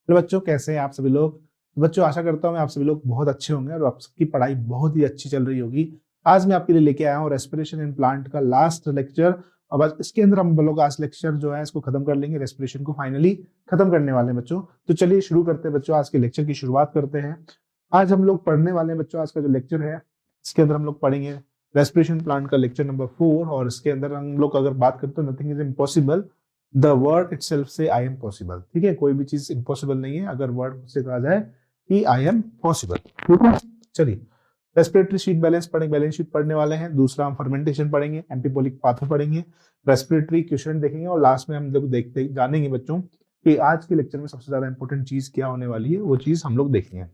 तो बच्चों कैसे हैं आप सभी लोग। बच्चों आशा करता हूँ मैं आप सभी लोग बहुत अच्छे होंगे और आप सबकी पढ़ाई बहुत ही अच्छी चल रही होगी। आज मैं आपके लिए लेके आया हूँ रेस्पिरेशन इन प्लांट का लास्ट लेक्चर। और बस इसके अंदर हम लोग आज लेक्चर जो है इसको खत्म कर लेंगे, रेस्पिरेशन को फाइनली खत्म करने वाले हैं बच्चों। तो चलिए शुरू करते हैं बच्चों, आज के लेक्चर की शुरुआत करते हैं। आज हम लोग पढ़ने वाले हैं बच्चों, आज का जो लेक्चर है इसके अंदर हम लोग पढ़ेंगे रेस्पिरेशन प्लांट का लेक्चर नंबर 4। और इसके अंदर हम लोग अगर बात करते हैं nothing is impossible, the word itself से आई एम पॉसिबल। ठीक है, कोई भी चीज इम्पॉसिबल नहीं है अगर वर्ड से कहा जाए कि आई एम पॉसिबल। ठीक है, चलिए रेस्पिरेटरी शीट बैलेंस पढ़ेंगे, बैलेंस शीट पढ़ने वाले हैं। दूसरा हम फर्मेंटेशन पढ़ेंगे, एम्फीबोलिक पाथवे पढ़ेंगे, रेस्पिरेटरी क्वेश्चन देखेंगे और लास्ट में हम लोग देखते जानेंगे बच्चों कि आज के लेक्चर में सबसे ज्यादा इंपॉर्टेंट चीज क्या होने वाली है, वो चीज हम लोग देखेंगे।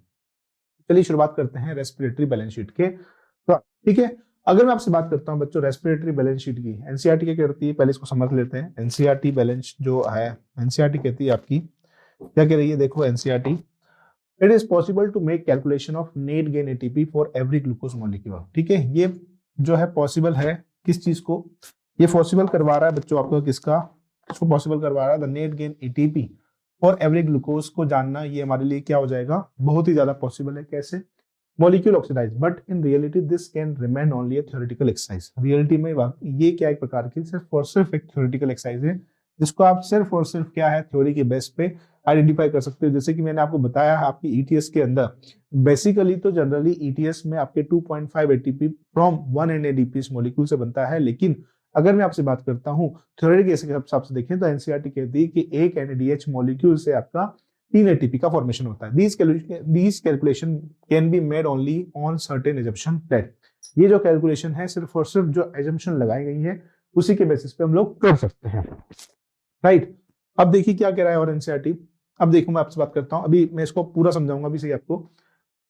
चलिए शुरुआत करते हैं रेस्पिरेटरी बैलेंस शीट के। तो ठीक है, अगर मैं आपसे बात करता हूं बच्चों रेस्पिरेटरी बैलेंस शीट की, एनसीईआरटी क्या कहती है पहले इसको समझ लेते हैं। एनसीईआरटी बैलेंस जो है, एनसीईआरटी कहती है आपकी क्या कह रही है, देखो NCERT, it is possible to make calculation of net gain ATP for every glucose molecule. ठीक है, ये जो है पॉसिबल है किस चीज को, ये पॉसिबल करवा रहा है बच्चों आपको किसका, इसको पॉसिबल करवा रहा है the net gain ATP for every glucose को जानना। ये हमारे लिए क्या हो जाएगा, बहुत ही ज्यादा पॉसिबल है। कैसे, molecule oxidise, but in reality this can remain only a theoretical exercise. Reality में ये क्या एक प्रकार की सिर्फ और सिर्फ एक थ्योरेटिकल एक्सरसाइज है जिसको आप सिर्फ और सिर्फ क्या है थ्योरी के बेस पे आइडेंटिफाई कर सकते हो। जैसे कि मैंने आपको बताया आपकी ईटीएस के अंदर बेसिकली तो जनरली ईटीएस में आपके 2.5 एटीपी फ्रॉम 1 NADPH मॉलिक्यूल से बनता है। लेकिन अगर मैं आपसे बात करता हूँ थ्योरी के हिसाब से देखें तो एनसीईआरटी कहती है कि एक NADH मॉलिक्यूल से आपका 3 ATP का फॉर्मेशन होता है। These calculation can be made only on certain assumption that, ये जो कैलकुलेशन है सिर्फ और सिर्फ जो एजम्पशन लगाई गई है उसी के बेसिस पे हम लोग कर सकते हैं। राइट, अब देखिए क्या कह रहा है और एनसीईआरटी। अब देखो मैं आपसे बात करता हूं, अभी मैं इसको पूरा समझाऊंगा अभी सही आपको।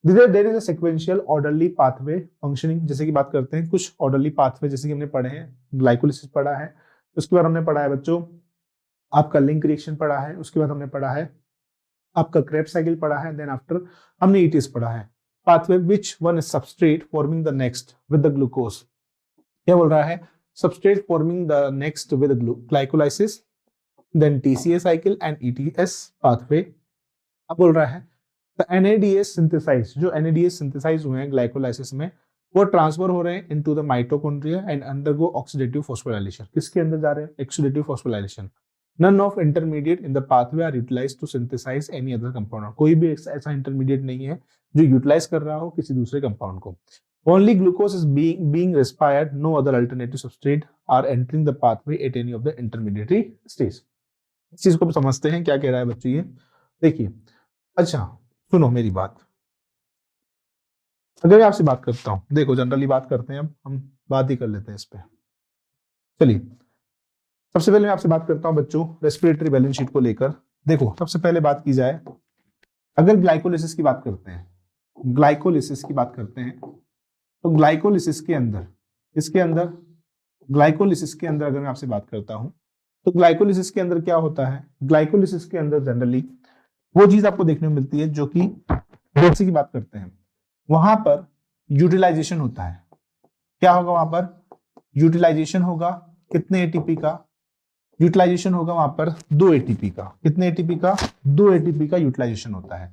There is a sequential orderly pathway functioning, जैसे कि बात करते हैं कुछ ऑर्डरली पाथवे जैसे कि हमने पढ़े हैं, ग्लाइकोलिसिस पढ़ा है, उसके बाद हमने पढ़ा है बच्चों आपका लिंक रिएक्शन पढ़ा है, उसके बाद हमने पढ़ा है आपका क्रेब्स साइकिल पढ़ा है, देन आफ्टर हमने ईटीएस पढ़ा है। Pathway which one is substrate forming the next with the glucose, क्या बोल रहा है, substrate forming the next with glycolysis, then TCA cycle and ETS pathway. अब बोल रहा है द एनएडीएस सिंथेसाइज, जो एनएडीएस सिंथेसाइज हुए हैं ग्लाइकोलाइसिस में वो ट्रांसफर हो रहे हैं into the mitochondria and undergo oxidative phosphorylation. किसके अंदर जा रहे हैं, oxidative phosphorylation. None of intermediate in the pathway are utilized to synthesize any other compound। कोई भी ऐसा इंटरमीडिएट नहीं है जो यूटिलाइज कर रहा हो किसी दूसरे कंपाउंड को। Only glucose is being respired, no other alternative substrate are entering the pathway at any of the intermediary stage। इस चीज को समझते हैं क्या कह रहा है बच्चों ये, देखिए। अच्छा सुनो मेरी बात, अगर मैं आपसे बात करता हूं, देखो जनरली बात करते हैं, अब हम बात ही कर लेते हैं इस पे। चलिए सबसे पहले मैं आपसे बात करता हूं बच्चों रेस्पिरेटरी बैलेंस शीट को लेकर। देखो सबसे पहले बात की जाए, अगर ग्लाइकोलिसिस की बात करते हैं, ग्लाइकोलिसिस की बात करते हैं तो ग्लाइकोलिसिस के अंदर, इसके अंदर ग्लाइकोलिसिस के अंदर अगर मैं आपसे बात करता हूं तो ग्लाइकोलिसिस के अंदर क्या होता है, ग्लाइकोलिसिस के अंदर जनरली वो चीज आपको देखने को मिलती है जो कि जैसे की बात करते हैं वहां पर यूटिलाइजेशन होता है। क्या होगा वहां पर, यूटिलाइजेशन होगा कितने एटीपी का, यूटिलाइजेशन होगा वहां पर 2 ATP का। कितने एटीपी का, 2 ATP का यूटिलाइजेशन होता है।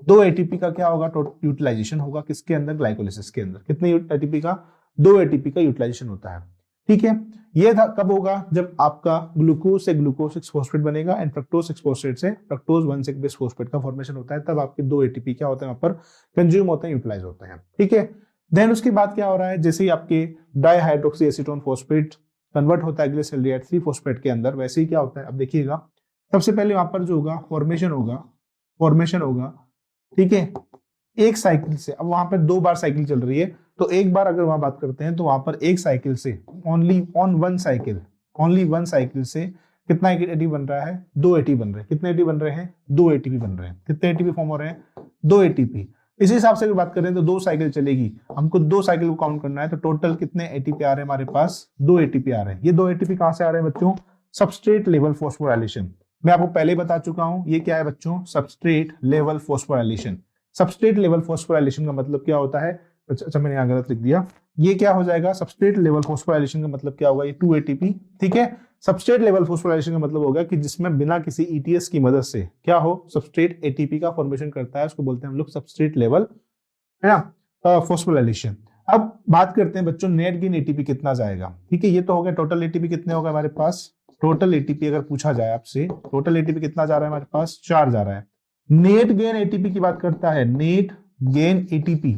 2 ATP का क्या होगा टोटल यूटिलाइजेशन होगा किसके अंदर, ग्लाइकोलिसिस के अंदर। कितने ATP का, 2 ATP का यूटिलाइजेशन होता है। ठीक है, ये कब होगा, जब आपका ग्लूकोज से ग्लूकोज 6 फॉस्फेट बनेगा एंड फ्रक्टोज 6 फॉस्फेट से फ्रक्टोज 1 6 बेस फॉस्फेट का फॉर्मेशन होता है, तब आपके 2 ATP क्या होते हैं वहां पर कंज्यूम होते हैं, यूटिलाइज होते हैं। ठीक है, देन उसके बाद क्या हो रहा है, जैसे ही आपके डाईहाइड्रोक्सी एसीटोन फॉस्फेट कन्वर्ट होता है ग्लिसरॉल्डिहाइड 3 फॉस्फेट के अंदर, वैसे ही क्या होता है, अब देखिएगा सबसे पहले वहां पर जो होगा फॉर्मेशन होगा। ठीक है, एक साइकिल से, अब वहां पर 2 बार साइकिल चल रही है तो एक बार अगर वहां बात करते हैं तो वहां पर एक साइकिल से ओनली वन साइकिल से कितना एटीपी बन रहा है, 2 ATP बन रहे हैं। कितने एटीपी बन रहे हैं, 2 ATP बन रहे हैं। कितने एटीपी फॉर्म हो रहे हैं, 2 ATP। इसी हिसाब से अगर बात करें तो 2 साइकिल चलेगी, हमको 2 साइकिल को काउंट करना है तो टोटल कितने ATP आ रहे हैं हमारे पास, 2 ATP आ रहे हैं। ये 2 ATP कहां से आ रहे हैं बच्चों, सबस्ट्रेट लेवल फॉस्फोराइलेशन। मैं आपको पहले बता चुका हूं ये क्या है बच्चों, substrate level phosphorylation. Substrate level phosphorylation का मतलब क्या होता है, अच्छा मैंने यहाँ गलत लिख दिया, ये क्या हो जाएगा सबस्ट्रेट लेवल फॉस्फोराइलेशन का मतलब क्या होगा, ये 2 एटीपी, ठीक है। सबस्ट्रेट लेवल फॉस्फोराइलेशन का मतलब होगा कि जिसमें बिना किसी ईटीएस की मदद से क्या हो सबस्ट्रेट एटीपी का फॉर्मेशन करता है, उसको बोलते हैं हम लोग सबस्ट्रेट लेवल, है ना, फॉस्फोराइलेशन। अब बात करते हैं बच्चों नेट गेन एटीपी कितना जाएगा, ठीक है। ये तो हो गया टोटल एटीपी कितने होगा हमारे पास, टोटल एटीपी अगर पूछा जाए आपसे, टोटल एटीपी कितना जा रहा है हमारे पास, 4 जा रहा है। नेट गेन एटीपी की बात करता है, net gain ATP,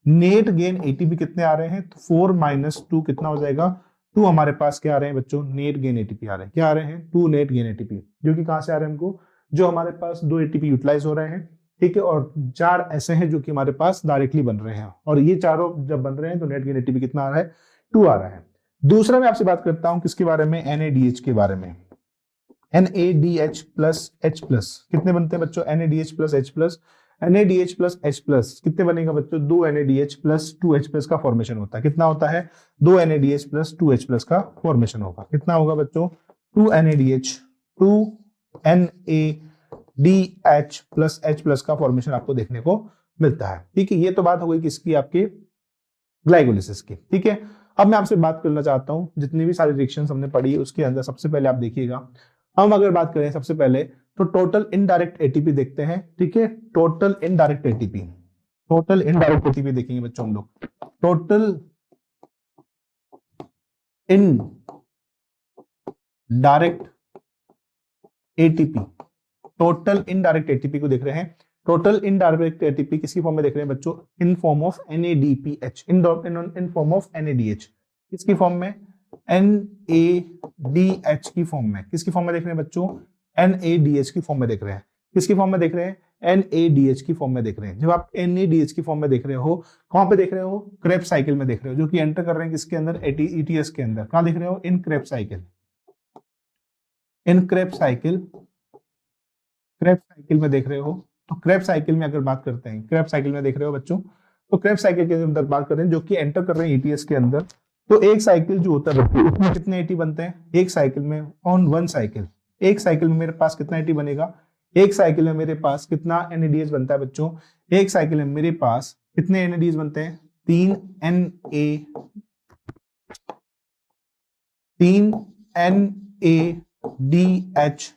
net gain ATP कितने आ रहे हैं, तो 4 माइनस 2 कितना हो जाएगा, 2 हमारे पास क्या आ रहे हैं बच्चों, नेट गेन एटीपी आ रहे हैं, क्या आ रहे हैं, 2 नेट गेन एटीपी, जो कि कहां से आ रहे हैं हमको, जो हमारे पास 2 एटीपी यूटिलाइज हो रहे हैं, ठीक है, और 4 ऐसे हैं जो कि हमारे पास डायरेक्टली बन रहे हैं, और ये चारों जब बन रहे हैं तो नेट गेन एटीपी कितना आ रहा है, 2 आ रहा है। दूसरा मैं आपसे बात करता हूं किसके बारे में, NADH के बारे में। NADH प्लस H प्लस कितने बनते हैं बच्चों, NADH plus H plus, NADH plus H plus कितने बनेगा बच्चों, 2 NADH प्लस 2H प्लस का फॉर्मेशन होता है, कितना होता है, 2 NADH प्लस 2H प्लस का फॉर्मेशन होगा, कितना होगा बच्चों, 2 NADH 2 NADH plus H plus का फॉर्मेशन आपको देखने को मिलता है, ठीक है। ये तो बात हो गई किसकी, आपकी ग्लाइकोलिसिस की, ठीक है। अब मैं आपसे बात करना चाहता हूं जितनी भी सारी रिएक्शंस हमने पढ़ी उसके अंदर सबसे पहले आप देखिएगा, हम अगर बात करें सबसे पहले तो टोटल इनडायरेक्ट एटीपी देखते हैं, ठीक है, total indirect ATP, total indirect ATP देखेंगे बच्चों हम लोग, total indirect ATP, total indirect ATP को देख रहे हैं, टोटल इनडायरेक्ट एटीपी किसकी फॉर्म में देख रहे हैं बच्चों, in form of NADPH, in form of NADH, किसकी फॉर्म में, NADH की फॉर्म में, किसकी फॉर्म में देख रहे हैं बच्चों, NADH की फॉर्म में देख रहे हैं, किसकी फॉर्म में देख रहे हैं, NADH की फॉर्म में देख रहे हैं। जब आप NADH की फॉर्म में देख रहे हो, कहां पे देख रहे हो, क्रेब्स साइकिल में देख रहे हो, जो कि एंटर कर रहे हैं किसके अंदर, ETS के अंदर, कहां देख रहे हो, इन क्रेब्स साइकिल, इन क्रेब्स साइकिल, क्रेब्स साइकिल में देख रहे हो। तो क्रेब्स साइकिल में अगर बात करते हैं, क्रेब्स साइकिल में देख रहे हो बच्चों, तो क्रेब्स साइकिल के अंदर बात कर रहे हैं जो कि एंटर कर रहे हैं ETS के अंदर, तो एक साइकिल जो होता है उसमें कितने एटी बनते हैं, एक साइकिल में ऑन वन साइकिल, एक साइकिल में मेरे पास कितना एटी बनेगा, एक साइकिल में मेरे पास कितना NADH बनता है बच्चों, एक साइकिल में मेरे पास कितने NADH बनते हैं, 3 NADH,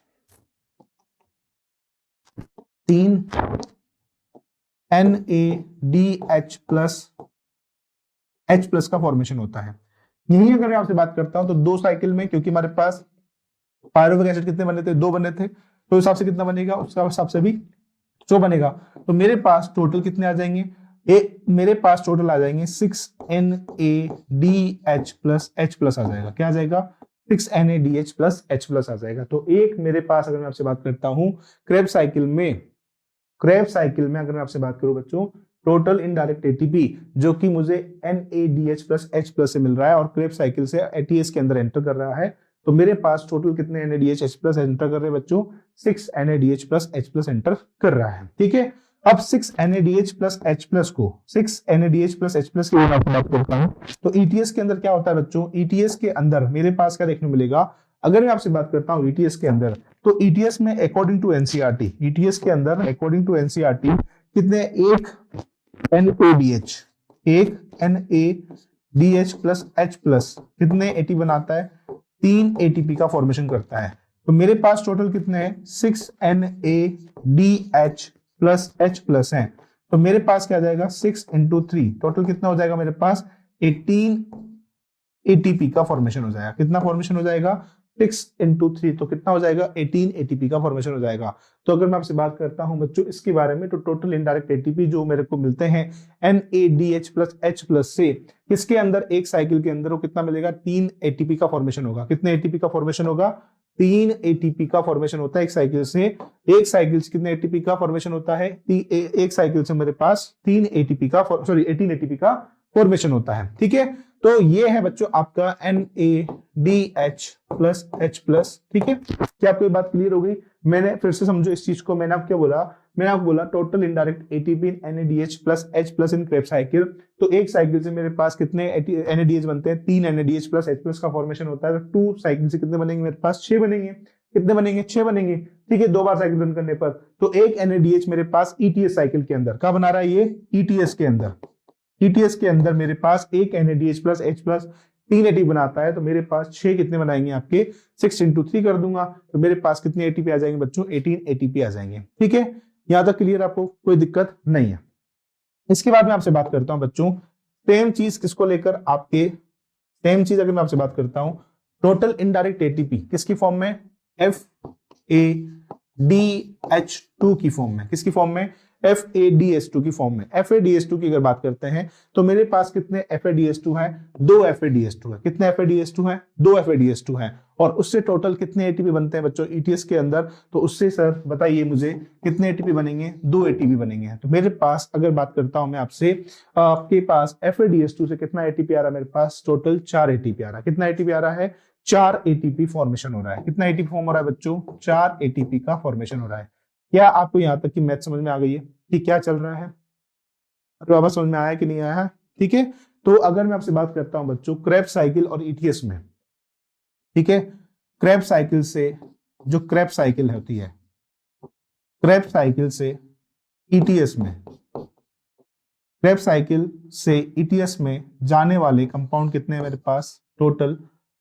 3 NADH plus H plus का फॉर्मेशन होता है। यही अगर मैं आपसे बात करता हूं तो 2 साइकिल में, क्योंकि हमारे पास पायरुविक एसिड कितने बने थे, 2 बने थे, तो हिसाब से कितना बनेगा, उसका हिसाब से भी 100 बनेगा, तो मेरे पास टोटल कितने आ जाएंगे, मेरे पास टोटल आ जाएंगे 6 NADH प्लस H प्लस आ जाएगा, क्या आ जाएगा, 6 NADH प्लस H प्लस आ जाएगा। तो एक मेरे पास अगर मैं आपसे बात करता हूं क्रेब्स साइकिल में, क्रेब्स साइकिल में अगर मैं आपसे बात करूं बच्चों, टोटल इनडायरेक्ट एटीपी जो कि मुझे NADH प्लस H प्लस से मिल रहा है और क्रेब्स साइकिल से ATS के अंदर एंटर कर रहा है, तो मेरे पास टोटल कितने NADH H प्लस एंटर कर रहे हैं बच्चों, 6 NADH plus H plus enter कर रहा है, ठीक है। अब 6 NADH प्लस H प्लस को 6 NADH प्लस H प्लस की बात करता हूं, तो ETS के अंदर क्या होता है बच्चों, ETS के अंदर मेरे पास क्या देखने मिलेगा, अगर मैं आपसे बात करता हूं ETS के अंदर, तो ETS में अकॉर्डिंग टू NCERT, ETS के अंदर अकॉर्डिंग टू NCERT कितने, एक NADH, एक NADH प्लस H प्लस कितने एटी बनाता है, 3 ATP का फॉर्मेशन करता है, तो मेरे पास टोटल कितने हैं, 6 NADH प्लस H प्लस है, तो मेरे पास क्या आ जाएगा, 6 इंटू 3 टोटल कितना हो जाएगा, मेरे पास 18 ATP का फॉर्मेशन हो जाएगा, कितना फॉर्मेशन हो जाएगा, 6 इंटू 3 तो कितना हो जाएगा, 18 ATP का फॉर्मेशन हो जाएगा। तो अगर मैं आपसे बात करता हूं बच्चों इसके बारे में, तो टोटल इनडायरेक्ट एटीपी जो मेरे को मिलते हैं NADH प्लस H प्लस से, किसके अंदर, एक साइकिल के अंदर वो कितना मिलेगा, 3 ATP का फॉर्मेशन होगा, कितने ATP का फॉर्मेशन होगा, 3 ATP का फॉर्मेशन होता है एक साइकिल से, एक साइकिल से कितने ATP का फॉर्मेशन होता है, एक साइकिल से मेरे पास 3 ATP का 18 ATP का फॉर्मेशन होता है, ठीक है। तो ये है बच्चों आपका NADH प्लस H प्लस, ठीक है। क्या आपको ये बात क्लियर हो गई, मैंने फिर से समझो इस चीज को, मैंने आपको क्या बोला, मैंने आपको बोला total indirect ATP in NADH plus H plus in Krebs cycle, तो एक साइकिल से मेरे पास कितने NADH बनते हैं, 3 NADH प्लस H प्लस का फॉर्मेशन होता है, तो 2 साइकिल से कितने बनेंगे, मेरे पास 6 बनेंगे, कितने बनेंगे, 6 बनेंगे, ठीक है, 2 बार साइकिल रन करने पर, तो एक NADH मेरे पास ETS साइकिल के अंदर क्या बना रहा है, ये ETS के अंदर, ETS के अंदर मेरे पास एक NADH plus H plus 3 ATP बनाता है, तो मेरे पास 6 कितने बनाएंगे आपके 6 इंटू 3 कर दूंगा, तो मेरे पास कितने ATP आ जाएंगे बच्चों 18 ATP आ जाएंगे। ठीक है, यहां तक क्लियर, आपको कोई दिक्कत नहीं है। इसके बाद मैं आपसे बात करता हूं बच्चों, सेम चीज किसको लेकर, आपके सेम चीज अगर मैं आपसे बात करता हूं टोटल इनडायरेक्ट ATP किसकी फॉर्म में, FADH2 की फॉर्म में, किसकी फॉर्म में, FADH2 की फॉर्म में। FADH2 की अगर बात करते हैं तो मेरे पास कितने FADH2 है, 2 FADH2 है। कितने FADH2 है, 2 FADH2 है, और उससे टोटल कितने ATP बनते हैं बच्चों ETS के अंदर, तो उससे सर बताइए मुझे कितने ATP बनेंगे, 2 ATP बनेंगे। तो मेरे पास अगर बात करता हूं मैं आपसे, आपके पास FADH2 से कितना ATP आ रहा है, मेरे पास टोटल 4 ATP आ रहा है। कितना ATP आ रहा है, 4 ATP फॉर्मेशन हो रहा है। कितना ATP फॉर्म हो रहा है बच्चों, 4 ATP का फॉर्मेशन हो रहा है। क्या आपको यहां तक की मैथ समझ में आ गई है कि क्या चल रहा है, तो अब समझ में आया कि नहीं आया है? ठीक है, तो अगर मैं आपसे बात करता हूं बच्चों क्रेब्स साइकिल और ETS में, ठीक है, क्रेब्स साइकिल से जो क्रेब्स साइकिल होती है, क्रेब्स साइकिल से ETS में, क्रेब्स साइकिल से ETS में जाने वाले कंपाउंड कितने हैं मेरे पास टोटल,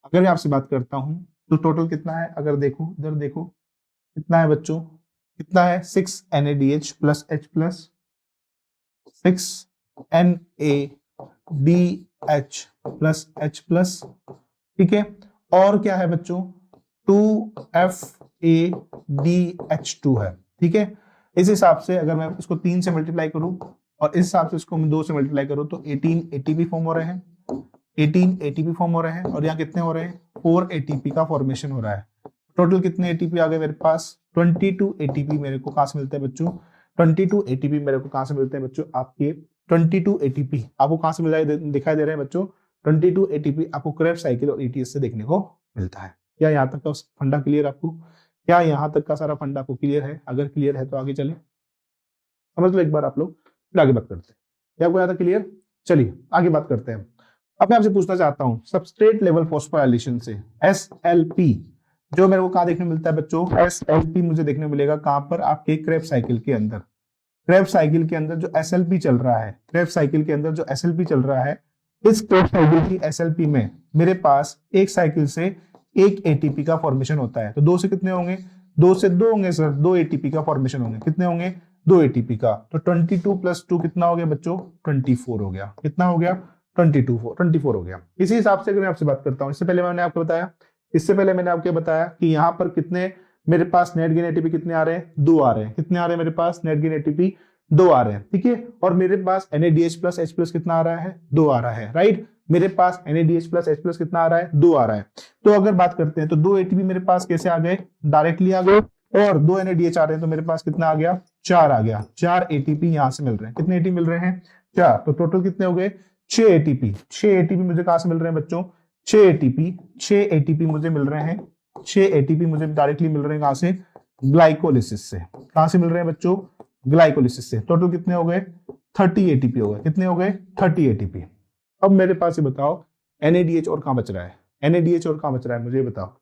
अगर मैं आपसे बात करता हूं तो टोटल कितना है, अगर देखो इधर देखो कितना है बच्चों, कितना है 6 NADH plus H plus 6 NADH plus H plus, ठीक है, और क्या है बच्चों 2 FADH2 है। ठीक है, इस हिसाब से अगर मैं इसको 3 से मल्टीप्लाई करूं और इस हिसाब से इसको मैं 2 से मल्टीप्लाई करूं तो 18 ATP फॉर्म हो रहे हैं, 18 ATP फॉर्म हो रहे हैं, और यहाँ कितने हो रहे हैं 4 ATP का फॉर्मेशन हो रहा है। टोटल कितने ATP आ गए मेरे पास, 22 ATP मेरे को कहां से मिलते हैं बच्चों, 22 ATP मेरे को कहां से मिलते हैं बच्चों, आपके 22 ATP आपको कहां से दिखाई दे रहे हैं बच्चों, 22 ATP आपको क्रेब्स साइकिल और ETS से देखने को मिलता है। क्या यहाँ तक का फंडा क्लियर आपको, क्या यहाँ तक का सारा फंडा आपको क्लियर है? अगर क्लियर है तो आगे चले, समझ लो एक बार आप लोग, फिर आगे बात करते हैं। क्या आपको यहाँ तक क्लियर? चलिए आगे बात करते हैं। अब मैं आपसे पूछना चाहता हूं सबस्ट्रेट लेवल फॉस्फोराइलेशन से SLP जो मेरे को कहां देखने मिलता है बच्चों, SLP मुझे देखने मिलेगा कहां पर, आपके क्रेब्स साइकिल के अंदर। क्रेब्स साइकिल के अंदर जो SLP चल रहा है, क्रेब्स साइकिल के अंदर जो SLP चल रहा है, इस क्रेब्स साइकिल की SLP में मेरे पास एक साइकिल से एक ATP का फॉर्मेशन होता है। तो 2 से कितने होंगे, 2 से 2 होंगे सर, 2 ATP का फॉर्मेशन होंगे। कितने होंगे, 2 ATP का। तो 22 प्लस 2 कितना हो गया बच्चों, 24 हो गया। कितना हो गया, 24 हो गया। इसी हिसाब से अगर मैं आपसे बात करता हूं, इससे पहले मैंने आपको बताया कि यहाँ पर कितने मेरे पास नेट गेन ATP कितने आ रहे हैं, 2 आ रहे हैं। कितने आ रहे हैं मेरे पास नेट गेन ATP, 2 आ रहे हैं। ठीक है, और मेरे पास NADH प्लस H प्लस कितना आ रहा है, 2 आ रहा है, राइट। मेरे पास NADH प्लस H प्लस कितना आ रहा है, 2 आ रहा है। तो अगर बात करते हैं तो 2 ATP मेरे पास कैसे आ गए, डायरेक्टली आ गए, और 2 NADH आ रहे हैं तो मेरे पास कितना आ गया, 4 आ गया। 4 ATP यहां से मिल रहे हैं। कितने ATP मिल रहे हैं, 4। तो टोटल कितने हो गए, 6 ATP। 6 ATP मुझे कहां से मिल रहे हैं बच्चों, 6 ATP मुझे मिल रहे हैं। 6 ATP मुझे डायरेक्टली मिल रहे हैं कहां से, ग्लाइकोलिसिस से। कहां से मिल रहे हैं बच्चों, ग्लाइकोलिसिस से। टोटल कितने हो गए, 30 ATP हो गए। कितने हो गए, 30 ATP। अब मेरे पास ये बताओ NADH और कहां बच रहा है, NADH और कहां बच रहा है, मुझे बताओ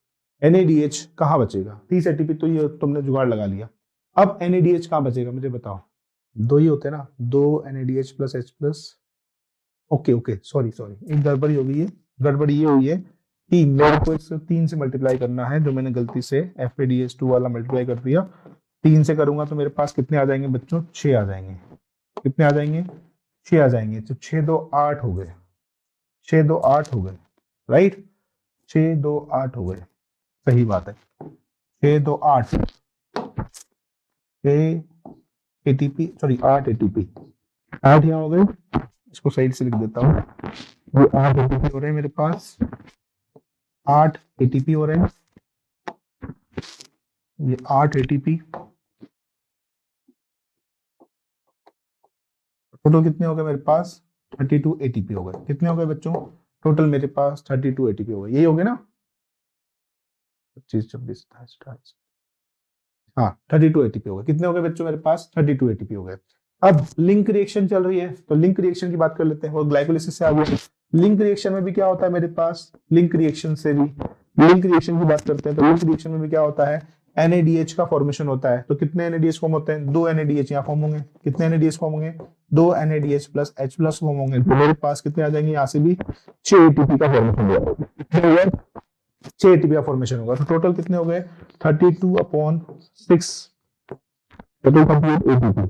NADH कहां बचेगा। 30 ATP तो ये तुमने जुगाड़ लगा लिया। अब NADH कहां बचेगा मुझे बताओ, 2 ही होते हैं ना, 2 NADH plus H plus. Okay sorry एक गड़बड़ी हो गई है। गड़बड़ी ये हुई है कि मेरे को इससे 3 से मल्टीप्लाई करना है, जो मैंने गलती से FADH2 वाला मल्टीप्लाई कर दिया। 3 से करूंगा तो मेरे पास कितने आ जाएंगे बच्चों, 6 आ जाएंगे। कितने आ जाएंगे, 6 आ जाएंगे। तो 6 2 8 हो गए, 6 2 8 हो गए, राइट। 6 2 8 हो गए, सही बात है। 6 2 8, 6 ATP सॉरी 8 ATP, 8 यहाँ हो गए। इसको साइड से लिख देता हूँ, ये 8 ATP हो रहे हैं मेरे पास, 8 ATP हो रहे हैं, ये 8 ATP। टोटल कितने हो गए मेरे पास, 32 ATP हो गए। कितने हो गए बच्चों, टोटल मेरे पास 32 ATP हो गए। यही हो गए ना, 25 26 27 28, हाँ 32 ATP हो गए। कितने हो गए बच्चों मेरे पास, 32 ATP हो गए। अब लिंक रिएक्शन चल रही है, तो लिंक रिएक्शन की बात कर लेते हैं। वो ग्लाइकोलिसिस से आ गया। लिंक रिएक्शन में भी क्या होता है मेरे पास, लिंक रिएक्शन की बात करते हैं तो लिंक रिएक्शन में भी क्या होता है, NADH का फॉर्मेशन होता है। तो कितने NADH फॉर्म होते हैं, 2 NADH यहाँ फॉर्म होंगे। कितने NADH फॉर्म होंगे, 2 NADH plus H plus form होंगे तो मेरे पास कितने आ जाएंगे, यहाँ से भी 6 ATP का फॉर्मेशन होगा। कितने हुए? 6 ATP का फॉर्मेशन होगा। तो टोटल कितने हो गए? 32/6 टोटल कंप्लीट ATP।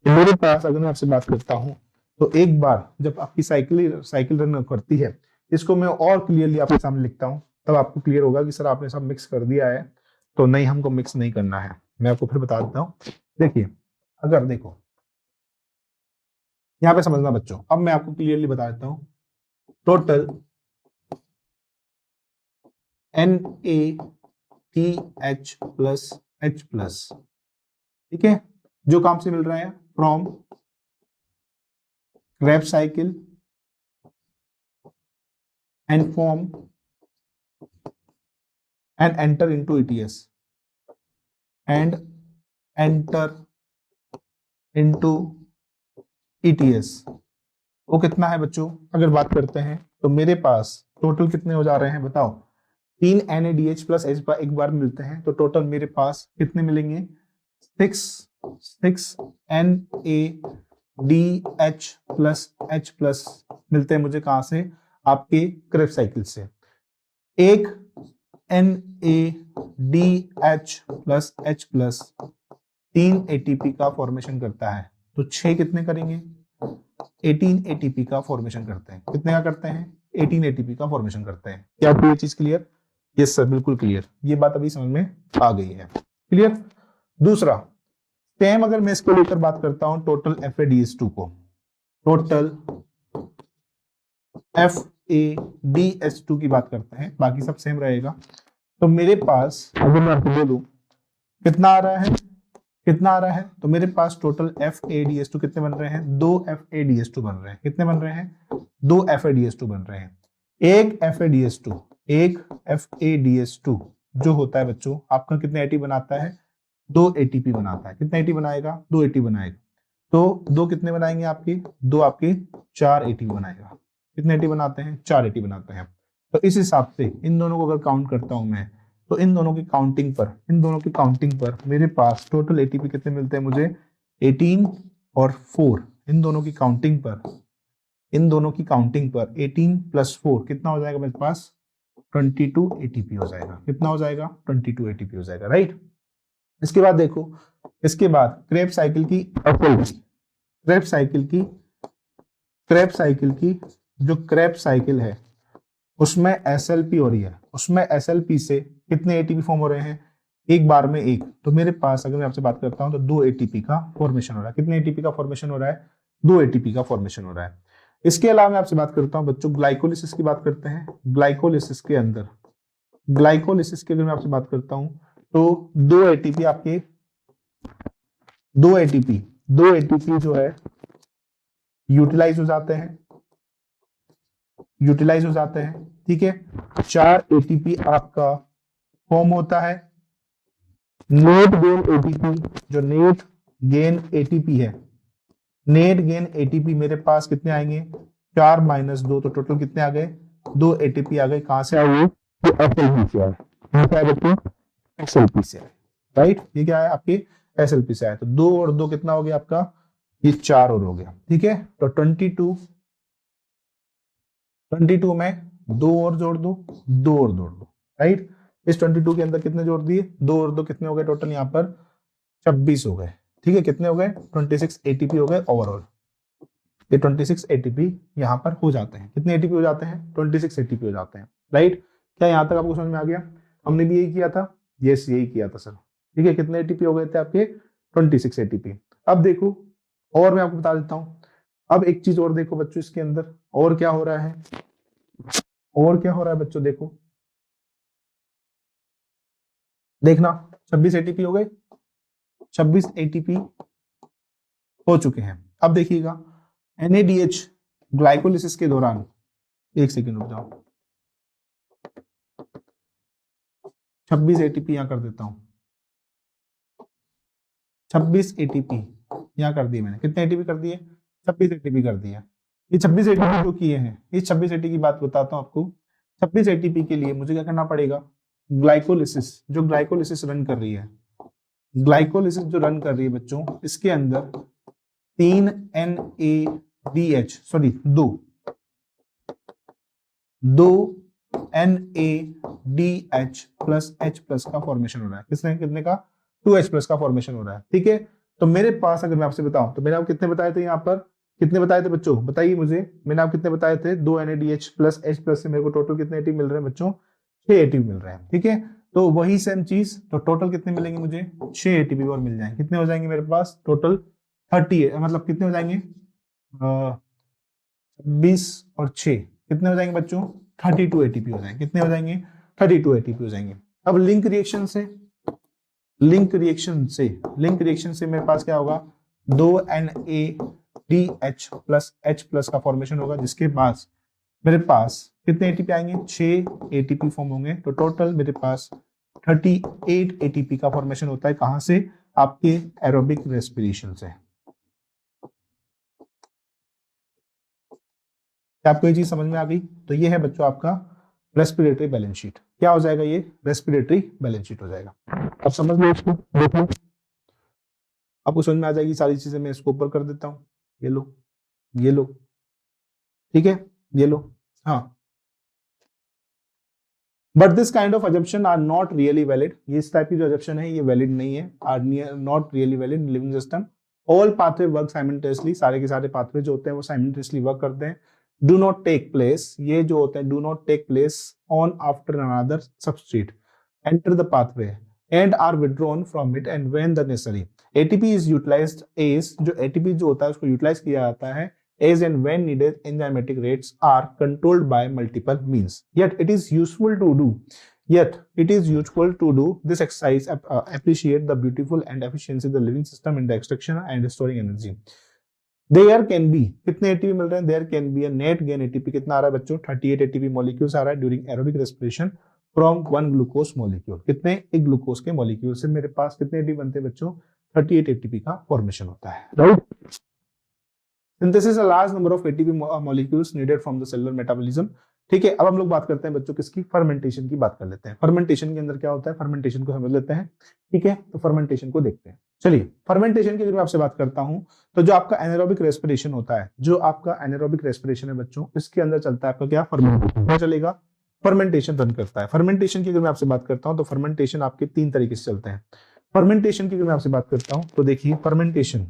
मेरे पास अगर मैं आपसे बात करता हूँ तो एक बार जब आपकी साइकिल रन करती है, इसको मैं और क्लियरली आपके सामने लिखता हूँ, तब आपको क्लियर होगा कि सर आपने सब मिक्स कर दिया है। तो नहीं, हमको मिक्स नहीं करना है। मैं आपको फिर बता देता हूँ। देखिए, अगर देखो यहाँ पे समझना बच्चों, अब मैं आपको क्लियरली बता देता हूँ। Total NATH plus H plus, ठीक है, जो काम से मिल रहा है from Krebs cycle and form and enter into ETS and enter into ETS, वो कितना है बच्चों? अगर बात करते हैं तो मेरे पास टोटल कितने हो जा रहे हैं बताओ? 3 NADH प्लस H एक बार मिलते हैं तो टोटल मेरे पास कितने मिलेंगे? 6 NADH प्लस H प्लस मिलते हैं मुझे कहां से? आपके Krebs साइकिल से। एक NADH plus H plus 3 ATP का फॉर्मेशन करता है, तो 6 कितने करेंगे? 18 ATP का फॉर्मेशन करते हैं। कितने का करते हैं? 18 ATP का फॉर्मेशन करते हैं। क्या आपको ये चीज क्लियर? यस सर, बिल्कुल क्लियर। ये बात अभी समझ में आ गई है। क्लियर? दूसरा सेम अगर मैं इसको लेकर बात करता हूं टोटल FADH2 को, टोटल FADH2 की बात करते हैं, बाकी सब सेम रहेगा। तो मेरे पास अगर मैं आपको बोलूं कितना आ रहा है, कितना आ रहा है, तो मेरे पास टोटल FADH2 कितने बन रहे हैं? 2 FADH2 बन रहे हैं। कितने बन रहे हैं? 2 FADH2 बन रहे हैं। एक FADH2 जो होता है बच्चों आपका कितने ATP बनाता है? 2 ATP बनाता है। कितने ATP बनाएगा? 2 ATP बनाएगा। तो 2 कितने बनाएंगे आपके? 2 आपके 4 ATP बनाएगा। कितने ATP बनाते हैं? 4 ATP बनाते हैं। तो इस हिसाब से इन दोनों को अगर काउंट करता हूं मैं, तो इन दोनों की काउंटिंग पर मेरे पास टोटल ATP कितने मिलते हैं मुझे? 18 और 4। इन दोनों की काउंटिंग पर 18 प्लस 4 कितना हो जाएगा मेरे पास? 22 ATP हो जाएगा। कितना हो जाएगा? 22 ATP हो जाएगा, राइट। इसके बाद देखो, इसके बाद Krebs साइकिल की जो Krebs साइकिल है उसमें SLP हो रही है। उसमें SLP से कितने ATP फॉर्म हो रहे हैं? एक बार में एक। तो मेरे पास अगर मैं आपसे बात करता हूं तो 2 ATP का फॉर्मेशन हो रहा है। कितने ATP का फॉर्मेशन हो रहा है? 2 ATP का फॉर्मेशन हो रहा है। इसके अलावा मैं आपसे बात करता हूं बच्चों ग्लाइकोलिसिस की बात करते हैं। ग्लाइकोलिसिस की अगर मैं आपसे बात करता हूं तो 2 ATP आपके 2 ATP जो है यूटिलाइज हो जाते हैं, ठीक है। 4 ATP आपका फॉर्म होता है। नेट गेन ATP है, नेट गेन ATP मेरे पास कितने आएंगे? 4 माइनस 2, तो टोटल कितने आ गए? 2 ATP आ गए। कहां से आए? ये SLP से आए। कहां से आए बच्चों? SLP से आए, राइट। ये क्या है? आपके SLP से आए। तो 2 और 2 कितना हो गया आपका? ये 4 और हो गया, ठीक है। तो 22 में 2 और जोड़ दो, 2 और जोड़ दो, राइट। इस 22 के अंदर कितने जोड़ दिए? 2 और 2 कितने हो गए? टोटल यहाँ पर 26 हो गए, ठीक है। कितने हो गए? 26 ATP हो गए ओवरऑल। ये 26 ATP यहाँ पर हो जाते हैं। कितने ATP हो जाते हैं? 26 ATP हो जाते हैं, राइट। क्या यहाँ तक आपको समझ में आ गया? हमने भी यही किया था। यस, यही किया था सर, ठीक है। कितने ATP हो गए थे आपके? 26 ATP। अब देखो, और मैं आपको बता देता हूँ। अब एक चीज और देखो बच्चों, इसके अंदर और क्या हो रहा है? बच्चों देखो, देखना, 26 ATP हो गए, 26 ATP हो चुके हैं। अब देखिएगा NADH ग्लाइकोलिसिस के दौरान, एक सेकेंड रुक जाओ, 26 ATP यहां कर देता हूं। 26 ATP यहां कर दिए मैंने। कितने ATP कर दिए? 26 ATP कर दिया। ये 26 ATP जो किए हैं, इस 26 ATP की बात बताता हूं आपको। 26 ATP के लिए मुझे क्या करना पड़ेगा? ग्लाइकोलिसिस रन कर रही है, बच्चों, इसके अंदर 3 NADH, सॉरी दो NADH प्लस H प्लस का फॉर्मेशन हो रहा है। किसने कितने का? 2H प्लस का फॉर्मेशन हो रहा है। ठीक है, तो मेरे पास अगर मैं आपसे बताऊं तो मैंने आपको कितने बताए थे, यहाँ पर कितने बताए थे बच्चों, बताइए मुझे। मैंने आपको कितने बताए थे? 2 NADH प्लस H प्लस से मेरे को टोटल कितने एटीपी मिल रहे हैं बच्चों? 6 एटीपी मिल रहे हैं। ठीक है, तो वही सेम चीज, तो टोटल कितने मिलेंगे मुझे? 6 एटीपी और मिल जाएंगे। कितने हो जाएंगे मेरे पास टोटल? 30, मतलब कितने हो जाएंगे? 20 और 6 कितने हो जाएंगे बच्चों? 32 एटीपी हो जाएंगे। कितने हो जाएंगे? 32 एटीपी हो जाएंगे। अब लिंक रिएक्शन से मेरे पास क्या होगा? 2 NADH प्लस H प्लस का फॉर्मेशन होगा, जिसके पास मेरे पास कितने एटीपी आएंगे? 6 एटीपी फॉर्म होंगे। तो टोटल मेरे पास 38 एटीपी का फॉर्मेशन होता है। कहां से? आपके एरोबिक रेस्पिरेशन से। क्या आपको ये चीज समझ में आ गई? तो ये है बच्चों आपका रेस्पिरेटरी बैलेंस शीट। क्या हो जाएगा? ये रेस्पिरेटरी बैलेंस शीट हो जाएगा। अब समझ लो इसको, देख लो, आपको समझ में आ जाएगी सारी चीजें। मैं इसको ऊपर कर देता हूँ, ये लो, ये लो, ठीक है, ये लो, हाँ। But this kind of assumption are not really valid. ये इस टाइप की जो अजम्पशन है ये वैलिड नहीं है, are not really valid in living system. All pathway work simultaneously, सारे के सारे पाथवे जो होते हैं वो साइमल्टेनियसली वर्क करते हैं। डू नॉट टेक प्लेस, ये जो होते हैं do not take place on after another substrate enter the pathway and are withdrawn from it and when the necessary ATP is utilized as, जो एटीपी जो होता है उसको यूटिलाइज किया जाता है as and when needed. Enzymatic rates are controlled by multiple means, yet it is useful to do this exercise. Appreciate the beautiful and efficiency of the living system in the extraction and storing energy. There can be कितने ATP मिल रहे हैं? There can be a net gain ATP कितना आ रहा है बच्चों? 38 ATP molecules आ रहा है during aerobic respiration from one glucose molecule। कितने? एक ग्लूकोज के मॉलिक्यूल से मेरे पास कितने एटीपी बनते हैं बच्चों? 38 एटीपी का फॉर्मेशन होता है, right. Synthesis a large number of ATP molecules needed from the cellular metabolism। ठीक है, अब हम लोग बात करते हैं बच्चों किसकी? फर्मेंटेशन की बात कर लेते हैं। फर्मेंटेशन के अंदर क्या होता है, फर्मेंटेशन को समझ लेते हैं। ठीक है, तो फर्मेंटेशन को देखते हैं। चलिए, फर्मेंटेशन की अगर मैं आपसे बात करता हूं तो जो आपका एनारोबिक रेस्पिरेशन होता है, जो आपका एनारोबिक रेस्पिरेशन है बच्चों, इसके अंदर चलता है आपका क्या? फर्मेंटेशन। क्या चलेगा? फर्मेंटेशन रन करता है। फर्मेंटेशन की अगर मैं आपसे बात करता हूं तो फर्मेंटेशन आपके 3 तरीके से चलते हैं। फर्मेंटेशन की अगर मैं आपसे बात करता हूं तो देखिए, फर्मेंटेशन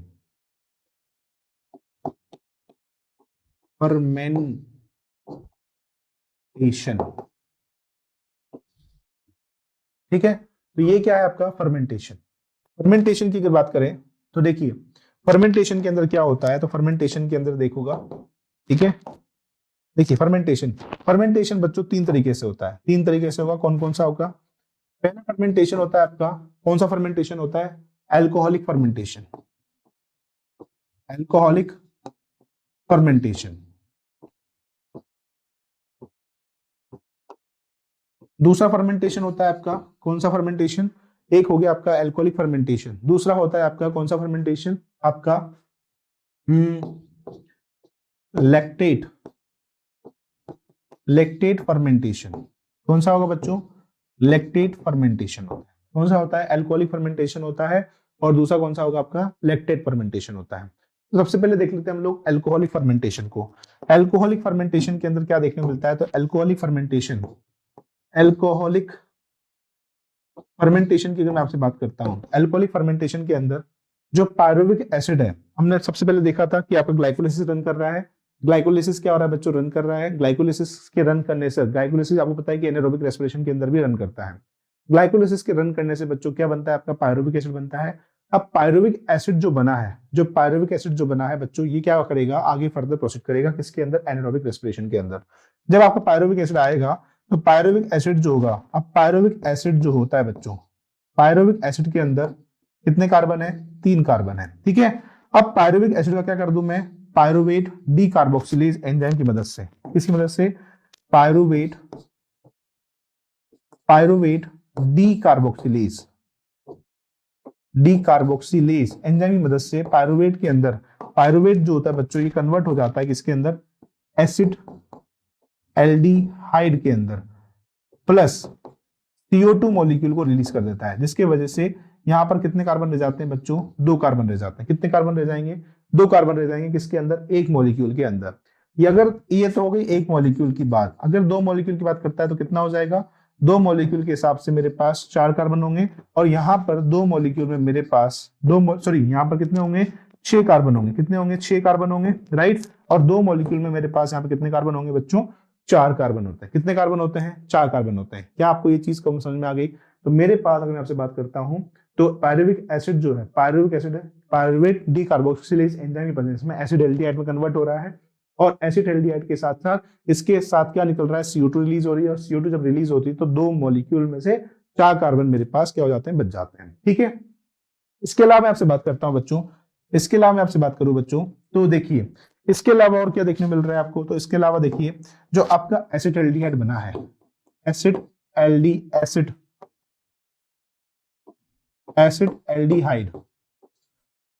ठीक है, तो ये क्या है आपका? फर्मेंटेशन। फर्मेंटेशन की अगर बात करें तो देखिए, फर्मेंटेशन के अंदर क्या होता है, तो फर्मेंटेशन के अंदर देखोगा, ठीक है, देखिए फर्मेंटेशन बच्चों 3 तरीके से होता है। 3 तरीके से होगा। कौन कौन सा होगा? पहला फर्मेंटेशन होता है आपका, कौन सा फर्मेंटेशन होता है? Alcoholic fermentation. Alcoholic fermentation. दूसरा फर्मेंटेशन होता है आपका, कौन सा फर्मेंटेशन? एक हो गया आपका अल्कोहलिक फर्मेंटेशन, दूसरा होता है आपका कौन सा फर्मेंटेशन? आपका लैक्टेट फर्मेंटेशन। कौन सा होगा बच्चों? लैक्टेट फर्मेंटेशन होता है। कौन सा होता है? अल्कोहलिक फर्मेंटेशन होता है, और दूसरा कौन सा होगा आपका? लैक्टेट फर्मेंटेशन होता है। तो सबसे पहले देख लेते हैं हम लोग अल्कोहलिक फर्मेंटेशन को। अल्कोहलिक फर्मेंटेशन के अंदर क्या देखने को मिलता है? तो अल्कोहलिक फर्मेंटेशन की अगर मैं आपसे बात करता हूं, अल्कोहलिक फर्मेंटेशन के अंदर जो पायरुविक एसिड है, हमने सबसे पहले देखा था कि आपका ग्लाइकोलिसिस रन कर रहा है। ग्लाइकोलिसिस क्या हो रहा है बच्चों? रन कर रहा है। ग्लाइकोलिसिस के रन करने से, ग्लाइकोलिसिस आपको पता है कि एनारोबिक रेस्पिरेशन के अंदर भी रन करता है। ग्लाइकोलिसिस के रन करने से बच्चों क्या बनता है? आपका पायरुविक एसिड बनता है। अब पायरुविक एसिड जो बना है बच्चों, ये क्या करेगा? आगे फर्दर प्रोसीड करेगा किसके अंदर? एनारोबिक रेस्पिरेशन के अंदर। जब आपका पायरुविक एसिड आएगा तो पायरुविक एसिड जो होगा, अब पायरुविक एसिड जो होता है बच्चों, पायरुविक एसिड के अंदर कितने कार्बन है? 3 कार्बन है। ठीक है, अब पायरुविक एसिड का क्या कर दूं मैं? पायरुवेट डी कार्बोक्सिलेज एंजाइम की मदद से, किसकी मदद से? पायरुवेट डी कार्बोक्सिलेज एंजाइम की मदद से पायरुवेट के अंदर, पायरुवेट जो होता है बच्चों, ये कन्वर्ट हो जाता है किसके अंदर? एसिड एल्डिहाइड के अंदर, प्लस CO2 मॉलिक्यूल को रिलीज कर देता है, जिसके वजह से यहां पर कितने कार्बन रह जाते हैं बच्चों? 2 कार्बन रह जाते हैं। कितने कार्बन रह जाएंगे? दो कार्बन रह जाएंगे किसके अंदर, एक मॉलिक्यूल के अंदर। ये अगर ये तो हो गई एक मॉलिक्यूल की बात। अगर दो मॉलिक्यूल की बात करता है तो कितना हो जाएगा, दो मॉलिक्यूल के हिसाब से मेरे पास 4 कार्बन होंगे, और यहाँ पर दो मॉलिक्यूल में मेरे पास यहाँ पर कितने होंगे, 6 कार्बन होंगे। कितने होंगे, 6 कार्बन होंगे, राइट। और दो मॉलिक्यूल में मेरे पास यहाँ पे कितने कार्बन होंगे बच्चों, 4 कार्बन होते हैं। कितने कार्बन होते हैं, 4 कार्बन होते हैं। क्या आपको ये चीज कम समझ में आ गई? तो मेरे पास अगर मैं आपसे बात करता हूं तो पायरुविक एसिड जो है, पायरुविक एसिड है, पायरुवेट डीकार्बोक्सिलेज एंजाइम की प्रेजेंस में एसिड एल्डिहाइड में कन्वर्ट हो रहा है, और एसिड एल्डिहाइड के साथ साथ इसके साथ क्या निकल रहा है, CO2 रिलीज हो रही है, और CO2 जब रिलीज होती है तो दो मॉलिक्यूल में से 4 कार्बन मेरे पास क्या हो जाते हैं, बच जाते हैं। ठीक है, इसके अलावा मैं आपसे बात करता हूं बच्चों, इसके अलावा मैं आपसे बात करूं बच्चों, तो देखिए इसके अलावा और क्या देखने मिल रहा है आपको, तो इसके अलावा देखिए जो आपका एसिड एल्डिहाइड बना है, एसिड एल्डिहाइड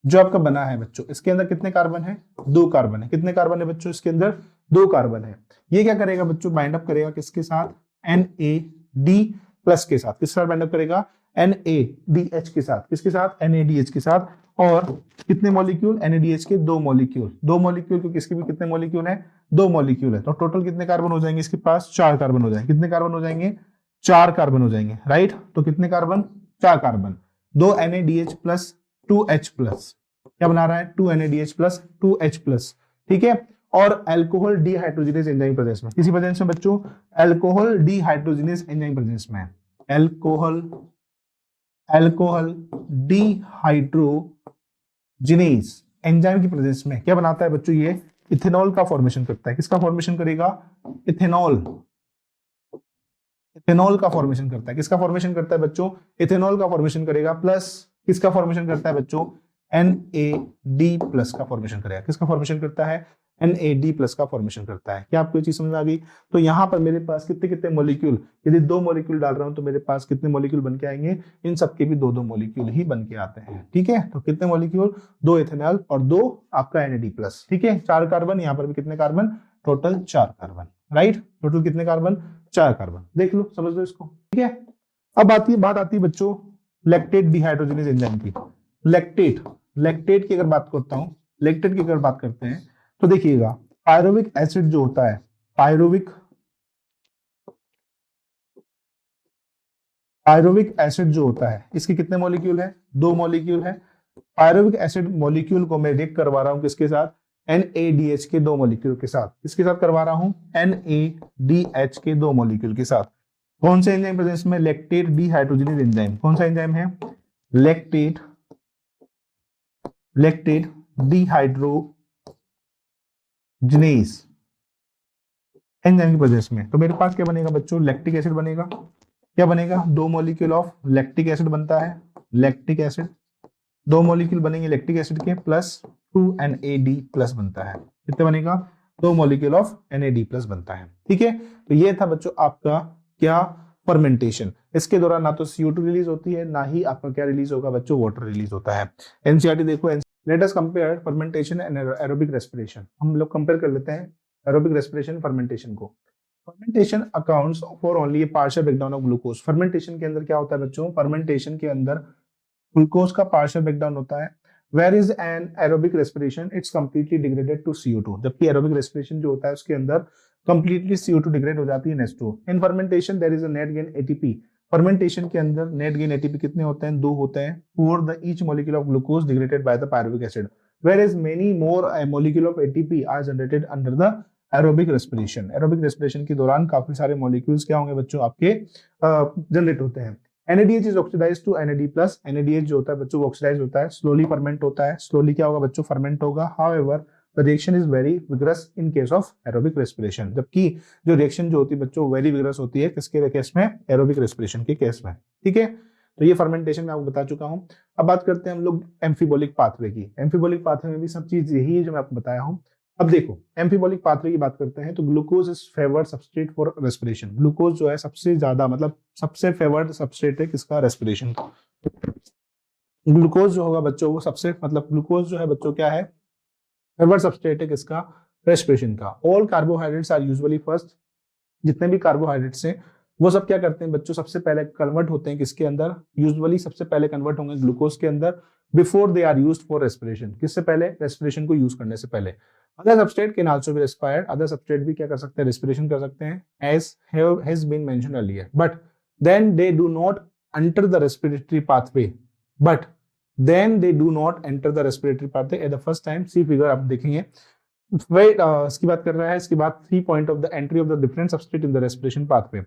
जो आपका बना है बच्चों, इसके अंदर कितने कार्बन है, 2 कार्बन है। कितने कार्बन है बच्चों, इसके अंदर 2 कार्बन है। ये क्या करेगा बच्चों, बाइंड अप करेगा किसके साथ, NAD प्लस के साथ। किसके साथ बाइंड अप करेगा, NADH के साथ। किसके साथ, NADH के साथ। और कितने मॉलिक्यूल, NADH के 2 मॉलिक्यूल, 2 मॉलिक्यूल, क्योंकि इसके भी कितने मॉलिक्यूल है, 2 मॉलिक्यूल है। तो टोटल कितने कार्बन हो जाएंगे इसके पास, 4 कार्बन हो जाएंगे। कितने कार्बन हो जाएंगे, 4 कार्बन हो जाएंगे, राइट। तो कितने carbon, 4 carbon, 2 NADH plus 2H plus, क्या बना रहा है, 2 NADH प्लस 2H प्लस, ठीक है। और अल्कोहल डीहाइड्रोजिनेज एंजाइम प्रेजेंस में, किसी प्रेजेंस में बच्चों, अल्कोहल डीहाइड्रोजिनेज एंजाइम प्रेजेंस में, अल्कोहल डीहाइड्रोजिनेज एंजाइम की प्रेजेंस में क्या बनाता है बच्चों, ये इथेनॉल का फॉर्मेशन करता है। किसका फॉर्मेशन करेगा, इथेनॉल का फॉर्मेशन करता है। किसका फॉर्मेशन करता है बच्चों, इथेनॉल का फॉर्मेशन करेगा, प्लस किसका फॉर्मेशन करता है बच्चों, NAD प्लस का फॉर्मेशन करेगा। किसका फॉर्मेशन करता है, NAD प्लस का फॉर्मेशन करता है। क्या आपको ये चीज समझ आ गई? तो यहाँ पर मेरे पास कितने कितने मॉलिक्यूल, यदि 2 मॉलिक्यूल डाल रहा हूं तो मेरे पास कितने मॉलिक्यूल बन के आएंगे, इन सबके भी 2-2 मॉलिक्यूल ही बन के आते हैं। ठीक है, तो कितने मॉलिक्यूल, 2 इथेनॉल और 2 आपका NAD प्लस। ठीक है, 4 कार्बन, यहाँ पर भी कितने carbon, total 4 carbon, right. Total कितने कार्बन, 4 कार्बन। देख लो, समझ लो इसको। ठीक है, अब बात आती है बच्चों लैक्टेट डिहाइड्रोजिनेज एंजाइम की। लैक्टेट की अगर बात करता हूं, लैक्टेट की अगर बात करते हैं तो देखिएगा पायरुविक एसिड जो होता है, पायरुविक एसिड जो होता है, इसके कितने मॉलिक्यूल है, 2 मॉलिक्यूल है। पायरुविक एसिड मॉलिक्यूल को मैं रिएक्ट करवा रहा हूं किसके साथ, NADH के 2 मॉलिक्यूल के साथ। किसके साथ करवा रहा हूं, NADH के 2 मॉलिक्यूल के साथ। कौन से एंजाइम प्रेजेंस में, लैक्टेट डिहाइड्रोजिनेज एंजाइम। कौन सा एंजाइम है, लैक्टेट डिहाइड्रोजिनेज एंजाइम की प्रेजेंस में। तो मेरे पास क्या बनेगा बच्चों, लैक्टिक एसिड बनेगा। क्या बनेगा, 2 मॉलिक्यूल ऑफ लैक्टिक एसिड बनता है, लैक्टिक एसिड, 2 मॉलिक्यूल बनेंगे लैक्टिक एसिड के, प्लस 2 NAD प्लस बनता है। कितने बनेगा, 2 मॉलिक्यूल ऑफ NAD प्लस बनता है। ठीक है, तो ये था बच्चों आपका क्या, फर्मेंटेशन। इसके दौरान ना तो CO2 रिलीज होती है, ना ही आपका क्या रिलीज होगा बच्चों, वाटर रिलीज होता है। NCERT देखो, let us compare fermentation and aerobic respiration. हम लोग कंपेयर कर लेते हैं एरोबिक रेस्पिरेशन, फर्मेंटेशन को। Fermentation accounts for only A partial breakdown of glucose. Fermentation के अंदर क्या होता है बच्चों, फर्मेंटेशन के अंदर ग्लूकोज का पार्शियल ब्रेकडाउन होता है। Where is an aerobic respiration, it's completely degraded to CO2। जबकि एरोबिक रेस्पिरेशन जो होता है उसके अंदर कंप्लीटली CO2 डिग्रेड हो जाती है NH2। In fermentation there is a net gain ATP। Fermentation के अंदर नेट गेन ATP कितने होते हैं, 2 होते हैं, for the each molecule of glucose degraded by the pyruvic acid. Where many more molecule of ATP are generated under the aerobic respiration. Aerobic respiration के दौरान काफी सारे मॉलिक्यूल्स क्या होंगे बच्चों आपके जनरेट होते हैं। NADH is oxidized to NAD plus. NADH जो होता है बच्चों वो ऑक्सीडाइज होता है, स्लोली फर्मेंट होता है। स्लोली क्या होगा बच्चों, फर्मेंट होगा। However the reaction is very vigorous in case of aerobic respiration. जबकि जो रिएक्शन जो होती है बच्चों वेरी विगरस होती है किसके केस में, एरोबिक रेस्पिरेशन के केस में। ठीक है, तो ये फर्मेंटेशन मैं आपको बता चुका हूं। अब बात करते हैं हम लोग एम्फीबोलिक पाथवे की। एम्फीबोलिक पाथवे में भी सब चीज यही है जो मैं आपको बताया हूं। अब देखो एम्फीबोलिक पाथवे की बात करते हैं तो glucose is favoured substrate for respiration. Glucose जो है सबसे ज्यादा मतलब सबसे फेवर्ड सबस्ट्रेट है किसका, रेस्पिरेशन का। ग्लूकोज जो होगा बच्चों वो सबसे मतलब ग्लूकोज जो है बच्चों क्या है, फेवर्ड सबस्ट्रेट है किसका, रेस्पिरेशन का। All carbohydrates are usually first. जितने भी कार्बोहाइड्रेट्स हैं वो सब क्या करते हैं बच्चों, सबसे पहले कन्वर्ट होते हैं किसके अंदर, यूजुअली सबसे पहले कन्वर्ट होंगे ग्लूकोज के अंदर। Before they are used for respiration, किससे पहले, रेस्पिरेशन को यूज करने से पहले। Other substrate can also be respired, other substrate भी क्या कर सकते हैं, रेस्पिरेशन कर सकते हैं, as has been mentioned earlier, but then they do not enter the respiratory pathway, but then they do not enter the respiratory pathway at the first time. See figure आप देखेंगे, इसकी बात कर रहा है, इसके बाद 3 point of the entry of the different substrate in the respiration pathway.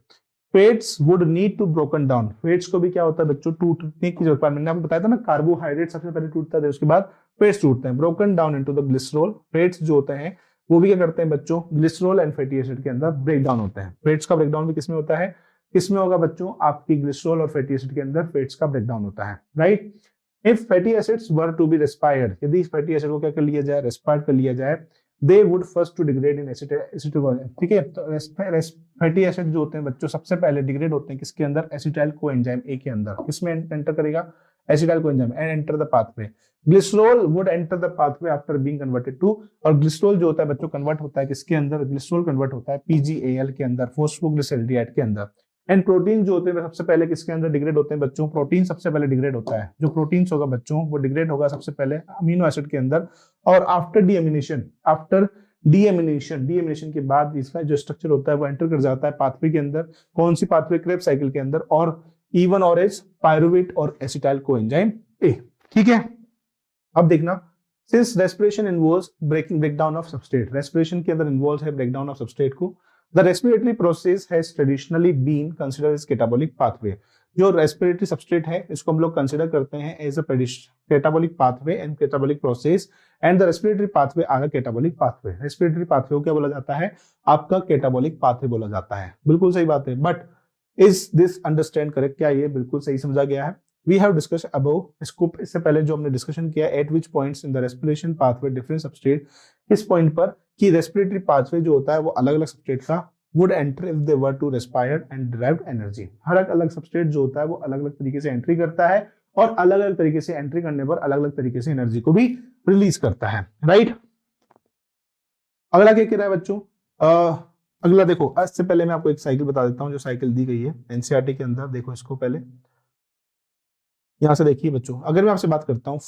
Fats would need to broken down, fats को भी क्या होता है बच्चों, टूटने की जरूरत, मैंने आपको बताया था ना, कार्बोहाइड्रेट सबसे पहले टूटता है, उसके बाद फेट्स टूटते हैं, broken down into the glycerol. Fats जो होते हैं वो भी क्या करते हैं बच्चों, ग्लिसरॉल एंड फैटी एसिड के अंदर ब्रेक डाउन होते हैं। फेट्स का ब्रेकडाउन भी किसमें होता है, किसमें होगा बच्चों, आपकी ग्लिसरॉल और फैटी एसिड के अंदर फेट्स का ब्रेकडाउन होता है, right. If fatty acids were to be respired, यदि इस फैटी एसिड को क्या कर लिया जाए, रेस्पायर्ड कर लिया जाए, they would first to degrade in acetyl, ठीक है। तो फैटी एसिड जो होते हैं बच्चों सबसे पहले डिग्रेड होते हैं किसके अंदर, एसिटाइल कोएंजाइम ए के अंदर, किसमें एंटर करेगा, acetyl coenzyme and enter the pathway. Glycerol would enter the pathway after being converted to, और ग्लिसरॉल जो होता है बच्चों कन्वर्ट होता है किसके अंदर, ग्लिसरॉल कन्वर्ट होता है पीजीएल के अंदर, फॉस्फोग्लिसराइड के अंदर। एंड प्रोटीन जो होते हैं सबसे पहले किसके अंदर डिग्रेड होते हैं बच्चों, प्रोटीन सबसे पहले डिग्रेड होता है, जो प्रोटीन्स होगा बच्चों वो डिग्रेड होगा सबसे पहले अमीनो एसिड के अंदर, और आफ्टर डीएमिनेशन के बाद इसका जो स्ट्रक्चर होता है वो एंटर कर जाता है पाथवे के अंदर, कौन सी पाथवे, क्रेब्स साइकिल के अंदर, और इवन और एज पायरुवेट और एसिटाइल कोएंजाइम ए, ठीक है। अब देखना, since respiration involves breakdown of substrate, respiration के अंदर इन्वॉल्व है ब्रेकडाउन ऑफ सबस्ट्रेट को, the respiratory process has traditionally been considered as catabolic pathway, जो रेस्पिरेटरी सबस्ट्रेट है इसको हम लोग कंसिडर करते हैं as a catabolic pathway and catabolic process, and the respiratory pathway are a catabolic pathway. Respiratory pathway को क्या बोला जाता है, आपका कैटाबोलिक पाथवे बोला जाता है, बिल्कुल सही बात है। But is this understand correct, क्या ये बिल्कुल सही समझा गया है। वी हैव डिस्कस अबव, इसको इससे पहले जो हमने डिस्कशन किया, eight which points in the respiration pathway different substrate, किस पॉइंट पर कि रेस्पिरेटरी पाथवे जो होता है वो अलग अलग सबस्ट्रेट का would enter if they were to respired and derived energy, अलग अलग सबस्ट्रेट जो होता है वो अलग अलग तरीके से एंट्री करता है, और अलग अलग तरीके से एंट्री करने पर अलग अलग तरीके से एनर्जी को भी रिलीज करता है, राइट। अगला क्या कह रहा है बच्चों, अगला देखो, इससे पहले मैं आपको एक साइकिल बता देता हूं, जो साइकिल दी गई है एनसीईआरटी के अंदर, देखो इसको पहले यहां से देखिए बच्चों। अगर मैं आपसे बात करता हूं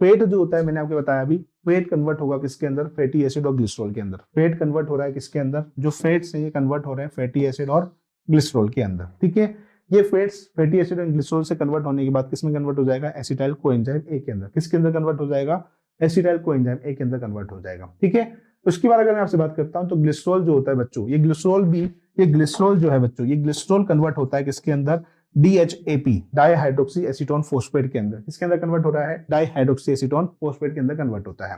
फेट जो होता है, मैंने आपको बताया अभी, फेट कन्वर्ट होगा किसके अंदर, फैटी एसिड और ग्लिसरॉल के अंदर। फेट कन्वर्ट हो रहा है किसके अंदर, जो फैट्स हैं ये कन्वर्ट हो रहे हैं फैटी एसिड और ग्लिसरॉल के अंदर, ठीक है। ये फैट्स फैटी एसिड और ग्लिसरॉल से कन्वर्ट होने के बाद किसमें कन्वर्ट हो जाएगा, एसिटाइल कोएंजाइम ए के अंदर। किसके अंदर कन्वर्ट हो जाएगा, एसिटाइल कोएंजाइम ए के अंदर कन्वर्ट हो जाएगा, ठीक है। उसके बाद अगर मैं आपसे बात करता हूं तो ग्लिसरॉल जो होता है बच्चों, ये ग्लिसरॉल जो है बच्चों, ये ग्लिसरॉल कन्वर्ट होता है किसके अंदर, DHAP डाईहाइड्रोक्सी एसीटोन फोस्फेट के अंदर। किसके अंदर कन्वर्ट हो रहा है, डाईहाइड्रोक्सी एसीटोन फोस्फेट के अंदर कन्वर्ट होता है,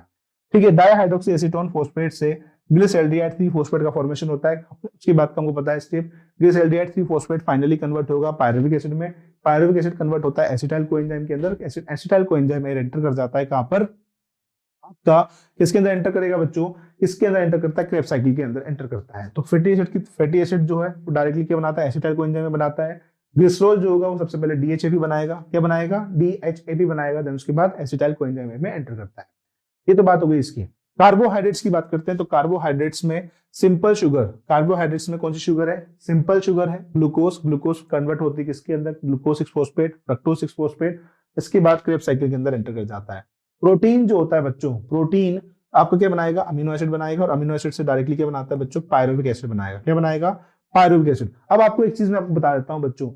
ठीक है। डाईहाइड्रोक्सी एसीटोन फोस्फेट से ग्लिसरॉल्डिहाइड 3 फोस्फेट का फॉर्मेशन होता है। उसकी बात का हमको पता है step, glyceraldehyde 3 phosphate finally convert होगा पायरुविक एसिड में, पायरुविक एसिड कन्वर्ट होता है एसिटाइल कोएंजाइम के अंदर, एसिटाइल कोएंजाइम एंटर कर जाता है कहां पर, आपका किसके अंदर एंटर करेगा बच्चों, इसके अंदर एंटर करता है क्रेब्स साइकिल के अंदर एंटर करता है। तो फैटी एसिड जो है वो डायरेक्टली क्या बनाता है, एसिटाइल कोएंजाइम में बनाता है। ग्लिसरॉल जो होगा वो सबसे पहले DHAP बनाएगा, क्या बनाएगा, DHAP बनाएगा, देन उसके बाद एसिटाइल कोएंजाइम में एंटर करता है। ये तो बात हो गई इसकी। कार्बोहाइड्रेट्स की बात करते हैं तो कार्बोहाइड्रेट्स में सिंपल शुगर, कार्बोहाइड्रेट्स में कौन सी शुगर है, सिंपल शुगर है, ग्लूकोज कन्वर्ट होती है किसके अंदर, ग्लूकोज 6 फोस्फेट, फ्रक्टोज 6 फोस्फेट, इसके बाद क्रेब्स साइकिल के अंदर एंटर कर जाता है। प्रोटीन जो होता है बच्चों, प्रोटीन आपको क्या बनाएगा, अमीनो एसिड बनाएगा, और अमीनो एसिड से डायरेक्टली क्या बनाता है बच्चों, पायरुविक एसिड बनाएगा, क्या बनाएगा, पायरुविक एसिड। अब आपको एक चीज मैं आपको बता देता हूं बच्चों,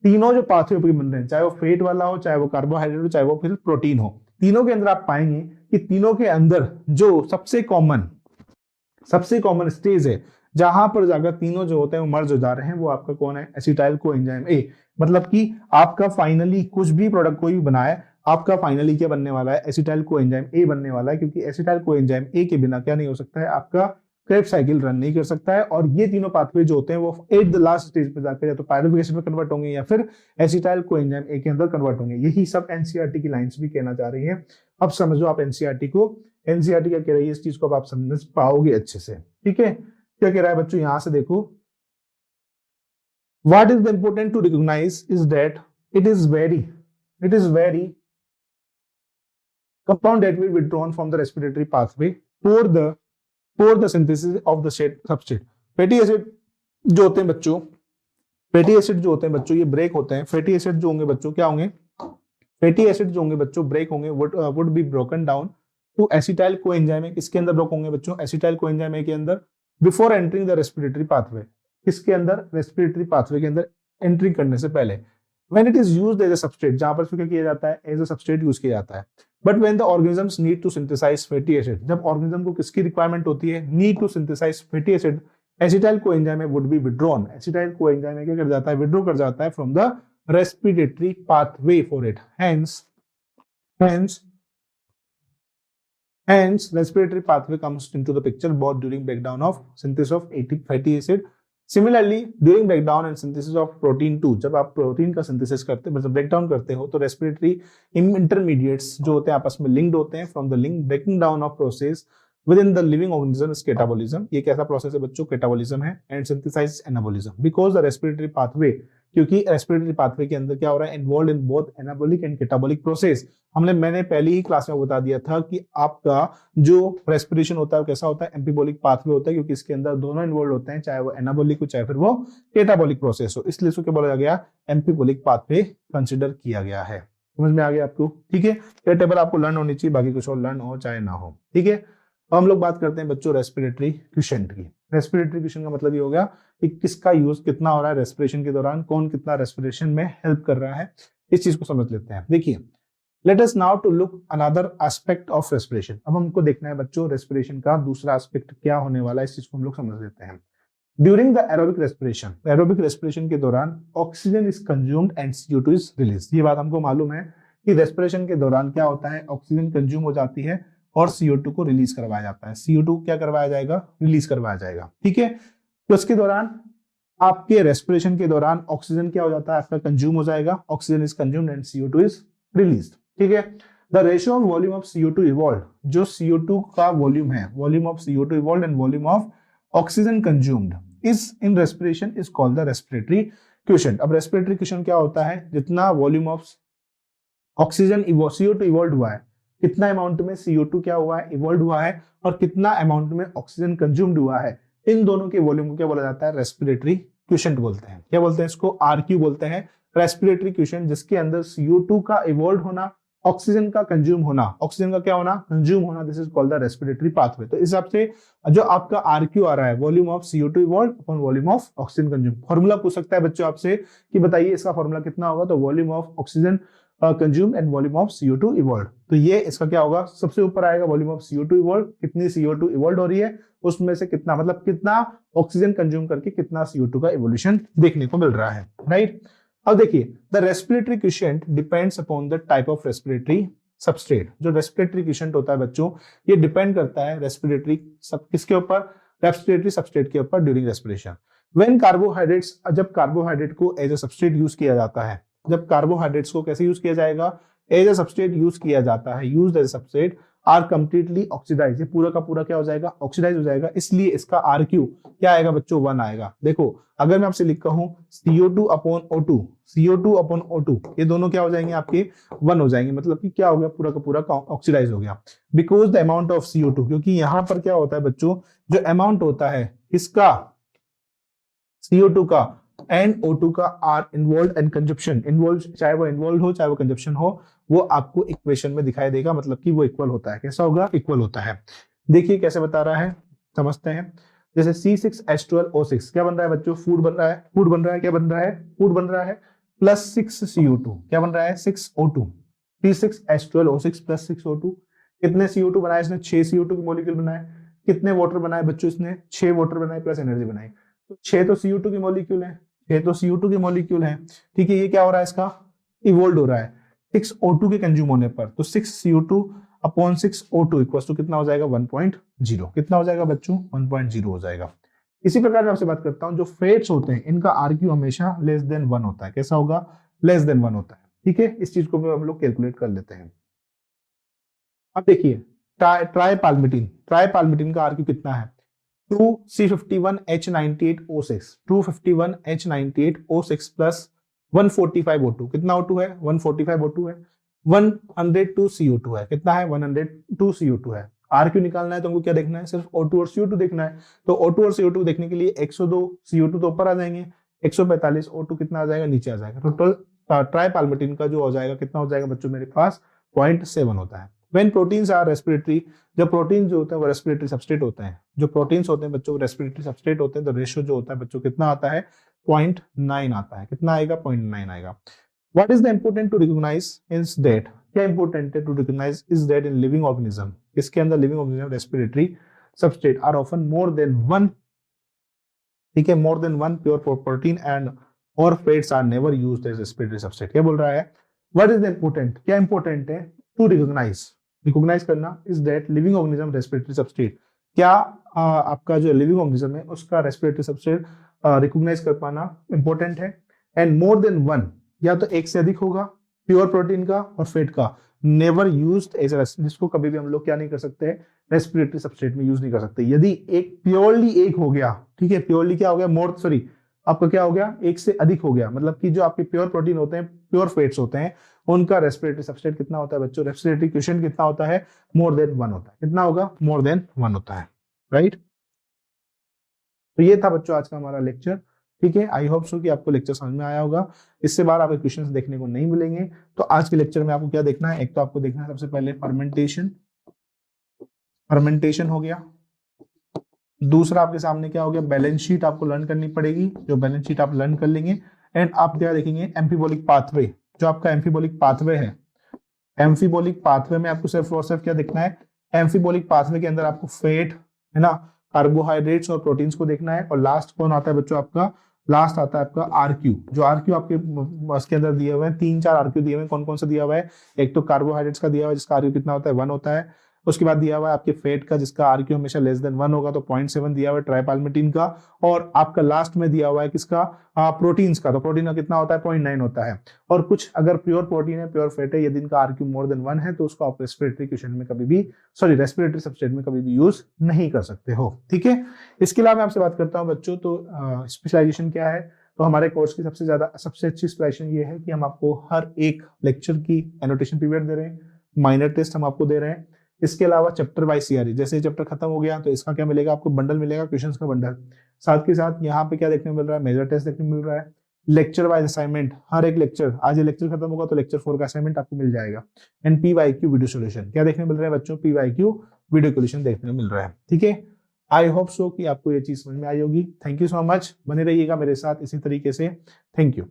तीनों जो पाथवे बन रहे हैं, चाहे वो फेट वाला हो, चाहे वो कार्बोहाइड्रेट हो, चाहे वो फिर प्रोटीन हो, तीनों के अंदर आप पाएंगे कि तीनों के अंदर जो सबसे कॉमन स्टेज है जहां पर जाकर तीनों जो होते हैं वो मर्ज हो जा रहे हैं, वो आपका कौन है, एसिटाइल कोएंजाइम ए। मतलब कि आपका फाइनली कुछ भी प्रोडक्ट कोई भी बनाए, आपका फाइनली क्या बनने वाला है, एसिटाइल कोएंजाइम ए बनने वाला है, क्योंकि एसिटाइल कोएंजाइम ए के बिना क्या नहीं हो सकता है, आपका क्रेब्स साइकिल रन नहीं कर सकता है। और ये तीनों पाथवे जो होते हैं वो एट द लास्ट स्टेज पे जाकर या तो पायरुविक एसिड में कन्वर्ट होंगे या फिर एसिटाइल कोएंजाइम ए के अंदर कन्वर्ट होंगे। यही सब एनसीईआरटी की लाइंस भी कहना चाह रही है। अब समझो आप एनसीईआरटी क्या कह रही है, इस चीज को अब आप समझ पाओगे अच्छे से, ठीक है। क्या कह रहा है बच्चों, यहां से देखो, what is the important to recognise is that it is very compound that will be withdrawn from the respiratory pathway for the synthesis of the substrate. Fatty acid जो होते हैं बच्चों, ये ब्रेक होते हैं। फैटी एसिड जो होंगे बच्चों क्या होंगे, फैटी एसिड जो होंगे बच्चों ब्रेक होंगे would be broken down to acetyl coenzyme. किसके अंदर ब्रोक होंगे बच्चों? एसिटाइल कोएंजाइम के अंदर, before entering the respiratory pathway. किसके अंदर? रेस्पिरेटरी पाथवे के अंदर एंट्री करने से पहले। When it is used as a substrate, जहां पर क्या किया जाता है? एज अ सबस्ट्रेट यूज किया जाता है। But when the organisms need to synthesize fatty acid, जब ऑर्गेनिज्म को किसकी रिक्वायरमेंट होती है? Need to synthesize fatty acid, acetyl coenzyme would be withdrawn. एसिटाइल कोएंजाइम क्या कर जाता है? विड्रॉ कर जाता है from the respiratory pathway for it. Hence, respiratory pathway comes into the picture both during breakdown of synthesis of fatty acid. Similarly, during breakdown and synthesis of protein too, जब आप प्रोटीन का synthesis करते हैं, मतलब breakdown करते हो, तो respiratory intermediates जो होते हैं आपस में लिंक्ड होते हैं। From the link breaking down of process within the living organism is catabolism. ये कैसा प्रोसेस है बच्चों? कैटाबोलिज्म है। And synthesize anabolism, because the respiratory pathway, क्योंकि रेस्पिरेटरी पाथवे के अंदर क्या हो रहा है? Involve in both anabolic and catabolic process. मैंने पहली ही क्लास में बता दिया था कि आपका जो रेस्पिरेशन होता है वो कैसा होता है? एम्फीबोलिक पाथवे होता है, क्योंकि इसके अंदर दोनों इन्वॉल्व होते हैं, चाहे वो एनाबोलिक हो चाहे फिर वो कैटाबोलिक प्रोसेस हो। इसलिए इसको क्या बोला गया? एम्फीबोलिक पाथवे कंसिडर किया गया है। समझ में आ गया आपको? ठीक है, ये टेबल आपको लर्न होनी चाहिए, बाकी कुछ और लर्न हो चाहे ना हो। ठीक है, अब हम लोग बात करते हैं बच्चों रेस्पिरेटरी क्वेश्चन की। रेस्पिरेटरी क्वेश्चन का मतलब ये हो गया कि किसका यूज कितना हो रहा है रेस्पिरेशन के दौरान, कौन कितना रेस्पिरेशन में हेल्प कर रहा है, इस चीज को समझ लेते हैं। देखिए, let us now to look another aspect of respiration. अब हमको देखना है बच्चों रेस्पिरेशन का दूसरा एस्पेक्ट क्या होने वाला है, इस चीज को हम लोग समझ लेते हैं। ड्यूरिंग द एरोबिक रेस्पिरेशन के दौरान oxygen is consumed and CO2 is release. ये बात हमको मालूम है कि रेस्पिरेशन के दौरान क्या होता है? ऑक्सीजन कंज्यूम हो जाती है और CO2 को रिलीज करवाया जाता है। CO2 क्या करवाया जाएगा? रिलीज करवाया जाएगा। ठीक है, तो इसके दौरान आपके रेस्पिरेशन के दौरान ऑक्सीजन क्या हो जाता है? आपका कंज्यूम हो जाएगा, oxygen is consumed and CO2 is released. ठीक है, the ratio of volume of CO2 evolve, जो CO2 का वॉल्यूम है, volume of CO2 evolve and volume of oxygen consumed is in respiration is called the respiratory quotient. अब respiratory quotient क्या होता है? जितना volume of oxygen CO2 evolve हुआ है, कितना अमाउंट में CO2 क्या हुआ है? इवॉल्व हुआ है, और कितना अमाउंट में ऑक्सीजन कंज्यूम्ड हुआ है, इन दोनों के वॉल्यूम को क्या बोला जाता है? रेस्पिरेटरी क्वोशिएंट बोलते हैं। क्या बोलते हैं इसको? RQ बोलते हैं, रेस्पिरेटरी क्वोशिएंट, जिसके अंदर CO2 का इवॉल्व होना, ऑक्सीजन का कंज्यूम होना, ऑक्सीजन का क्या होना? कंज्यूम होना, this is called the respiratory pathway. तो इस हिसाब से जो आपका RQ आ रहा है, volume of CO2 evolve upon volume of oxygen consume. Formula पूछ सकता है बच्चों आपसे कि बताइए इसका फॉर्मूला कितना होगा? तो volume of oxygen consume and volume of CO2 evolve. तो ये इसका क्या होगा? सबसे ऊपर आएगा वॉल्यूम ऑफ CO2 इवॉल्व, कितनी CO2 इवॉल्व हो रही है, उसमें से कितना, मतलब कितना ऑक्सीजन कंज्यूम करके कितना CO2 का इवोल्यूशन देखने को मिल रहा है। राइट, अब देखिए, the respiratory quotient depends upon the type of respiratory substrate. जो रेस्पिरेटरी क्वोशिएंट होता है बच्चों, ये डिपेंड करता है रेस्पिरेटरी किसके ऊपर? रेस्पिरेटरी सबस्ट्रेट के ऊपर ड्यूरिंग रेस्पिरेशन। व्हेन कार्बोहाइड्रेट्स, जब कार्बोहाइड्रेट को एज अ सबस्ट्रेट यूज किया जाता है, जब कार्बोहाइड्रेट्स को कैसे यूज किया जाएगा? एज अ सबस्ट्रेट यूज किया जाता है, used as a substrate, are completely oxidize, ये पूरा का पूरा क्या हो जाएगा? ऑक्सीडाइज हो जाएगा। इसलिए इसका RQ क्या आएगा बच्चों? 1 आएगा। देखो, अगर मैं आपसे लिखता हूं CO2 upon O2, CO2 upon O2, ये दोनों क्या हो जाएंगे? आपके 1 हो जाएंगे। मतलब कि क्या हो गया? पूरा का पूरा ऑक्सीडाइज हो गया। Because the amount of CO2, क्योंकि यहां पर क्या होता है बच्चों, जो अमाउंट होता है इसका CO2 का एंड O2 का are involve and consumption, involve चाहे वो इन्वॉल्व हो चाहे वो कंजप्शन हो, वो आपको इक्वेशन में दिखाई देगा, मतलब कि वो इक्वल होता है। कैसा होगा? इक्वल होता है। देखिए कैसे बता रहा है, समझते हैं। जैसे C6H12O6 क्या बन रहा है बच्चों? फूड बन रहा है, फूड बन रहा है, क्या बन रहा है? फूड बन रहा है, प्लस 6 CO2 क्या बन रहा है? 6O2। C6H12O6 प्लस 6O2, कितने CO2 बनाए इसने? 6 CO2 के मॉलिक्यूल बनाए। कितने वाटर बनाए बच्चों इसने? 6 वाटर बनाए प्लस एनर्जी बनाई। तो 6 तो CO2 के मॉलिक्यूल है, 6 तो CO2 के मॉलिक्यूल है। ठीक है, ये क्या हो रहा है? इसका इवोल्व हो रहा है 6O2 के कंज्यूम होने पर। तो 6 CO2 upon 6 O2 equals to कितना हो जाएगा? 1.0। कितना हो जाएगा बच्चों? 1.0 हो जाएगा। इसी प्रकार मैं आपसे बात करता हूं, जो फेट्स होते हैं इनका RQ हमेशा लेस देन 1 होता है। कैसा होगा? लेस देन 1 होता है। ठीक है, इस चीज को भी हम लोग कैलकुलेट कर लेते हैं। अब देखिए, ट्राइपाल्मिटिन का RQ कितना है? 2C51H98O6, 251H98O6 प्लस 145 O2, कितना O2 है? 145 O2 है। 102 CO2 है, कितना है? 102 CO2 है। RQ निकालना है तो हमको क्या देखना है? सिर्फ O2 और CO2 देखना है। तो O2 और CO2 देखने के लिए 102 CO2 तो ऊपर आ जाएंगे, 145 O2 कितना आ जाएगा? नीचे आ जाएगा। टोटल ट्राइपाल्मिटिन का जो हो जाएगा कितना हो जाएगा बच्चों मेरे पास 0.7 होता है। व्हेन प्रोटीन्स आर रेस्पिरेटरी, जब प्रोटीन जो होते हैं वो रेस्पिरेटरी सबस्ट्रेट होते हैं, जो प्रोटीन्स होते हैं बच्चों रेस्पिरेटरी सबस्ट्रेट होते हैं, तो रेशियो जो होता है बच्चों कितना आता है 0.9 आता है। कितना आएगा 0.9 आएगा। What is the important to recognise is that, क्या इंपॉर्टेंट है to recognise is that in living organism, इसके अंदर living organism respiratory substrate are often more than one, ठीक है, more than one pure protein and और fats are never used as respiratory substrate. क्या बोल रहा है, व्हाट इज द इम्पोर्टेंट, क्या इंपॉर्टेंट है टू रिकॉग्नाइज करना is that living organism respiratory substrate, क्या आपका जो लिविंग ऑर्गेनिज्म है उसका रेस्पिरेटरी सबस्ट्रेट रिकॉग्नाइज कर पाना इंपॉर्टेंट है। एंड मोर देन वन, या तो एक से अधिक होगा प्योर प्रोटीन का और फैट का, नेवर यूज्ड एज जिसको कभी भी हम लोग क्या नहीं कर सकते रेस्पिरेटरी सबस्ट्रेट में यूज नहीं कर सकते। यदि एक प्योरली एक हो गया, ठीक है, प्योरली क्या हो गया मोर सॉरी आपका क्या हो गया एक से अधिक हो गया, मतलब कि जो आपके प्योर प्रोटीन होते हैं प्योर फैट्स होते हैं उनका रेस्पिरेटरी सबस्ट्रेट कितना होता है बच्चों, रेस्पिरेटरी क्वेश्चन कितना होता है मोर देन वन होता है। कितना होगा मोर देन वन होता है, राइट। तो ये था बच्चों आज का हमारा लेक्चर, ठीक है। आई होप सो कि आपको लेक्चर समझ में आया होगा, इससे बाहर आपके क्वेश्चंस देखने को नहीं मिलेंगे। तो आज के लेक्चर में आपको क्या देखना है, एक तो आपको देखना है सबसे पहले फर्मेंटेशन, फर्मेंटेशन हो गया। दूसरा आपके सामने क्या हो गया, बैलेंस शीट आपको लर्न करनी पड़ेगी, जो बैलेंस शीट आप लर्न कर लेंगे। एंड आप क्या देखेंगे एम्फीबोलिक पाथवे, जो आपका एम्फीबोलिक पाथवे है, एम्फीबोलिक पाथवे में आपको सिर्फ और सिर्फ क्या देखना है, एम्फीबोलिक पाथवे के अंदर आपको फैट है ना, कार्बोहाइड्रेट्स और प्रोटीन्स को देखना है। और लास्ट कौन आता है बच्चों आपका, लास्ट आता है आपका आरक्यू, जो आरक्यू आपके उसके अंदर दिए हुए हैं 3-4 आरक्यू दिए हुए हैं। कौन कौन सा दिया हुआ है, एक तो कार्बोहाइड्रेट्स का दिया हुआ है जिसका आरक्यू कितना होता है 1 होता है। उसके बाद दिया हुआ है आपके फैट का जिसका आरक्यू हमेशा लेस देन 1 होगा, तो 0.7 दिया हुआ है ट्राइपाल्मिटिन का। और आपका लास्ट में दिया हुआ है किसका, प्रोटीन्स का, तो प्रोटीन का कितना होता है 0.9 होता है। और कुछ अगर प्योर प्रोटीन है प्योर फैट है, यदि इनका आरक्यू मोर देन 1 है तो उसको आप रेस्पिरेटरी क्वेश्चन में कभी भी रेस्पिरेटरी सबस्ट्रेट में कभी भी यूज नहीं कर सकते हो, ठीक है। इसके अलावा मैं आपसे बात करता हूँ बच्चों, तो स्पेशलाइजेशन क्या है, तो हमारे कोर्स की सबसे अच्छी स्पेशलाइजेशन ये है कि हम आपको हर एक लेक्चर की एनोटेशन पीरियड दे रहे हैं, माइनर टेस्ट हम आपको दे रहे हैं। इसके अलावा चैप्टर बाय सीआरई, जैसे चैप्टर खत्म हो गया तो इसका क्या मिलेगा आपको, बंडल मिलेगा, क्वेश्चंस का बंडल। साथ के साथ यहाँ पे क्या देखने मिल रहा है, मेजर टेस्ट देखने मिल रहा है, लेक्चर वाइज असाइनमेंट, हर एक लेक्चर, आज ये लेक्चर खत्म होगा तो लेक्चर 4 का असाइनमेंट आपको मिल जाएगा। एंड पीवाईक्यू वीडियो सोल्यूशन, क्या देखने मिल रहा है बच्चों, पीवाईक्यू वीडियो सोल्यूशन देखने को मिल रहा है, ठीक है। आई होप सो कि आपको ये चीज समझ में आई होगी। थैंक यू सो मच, बने रहिएगा मेरे साथ इसी तरीके से, थैंक यू।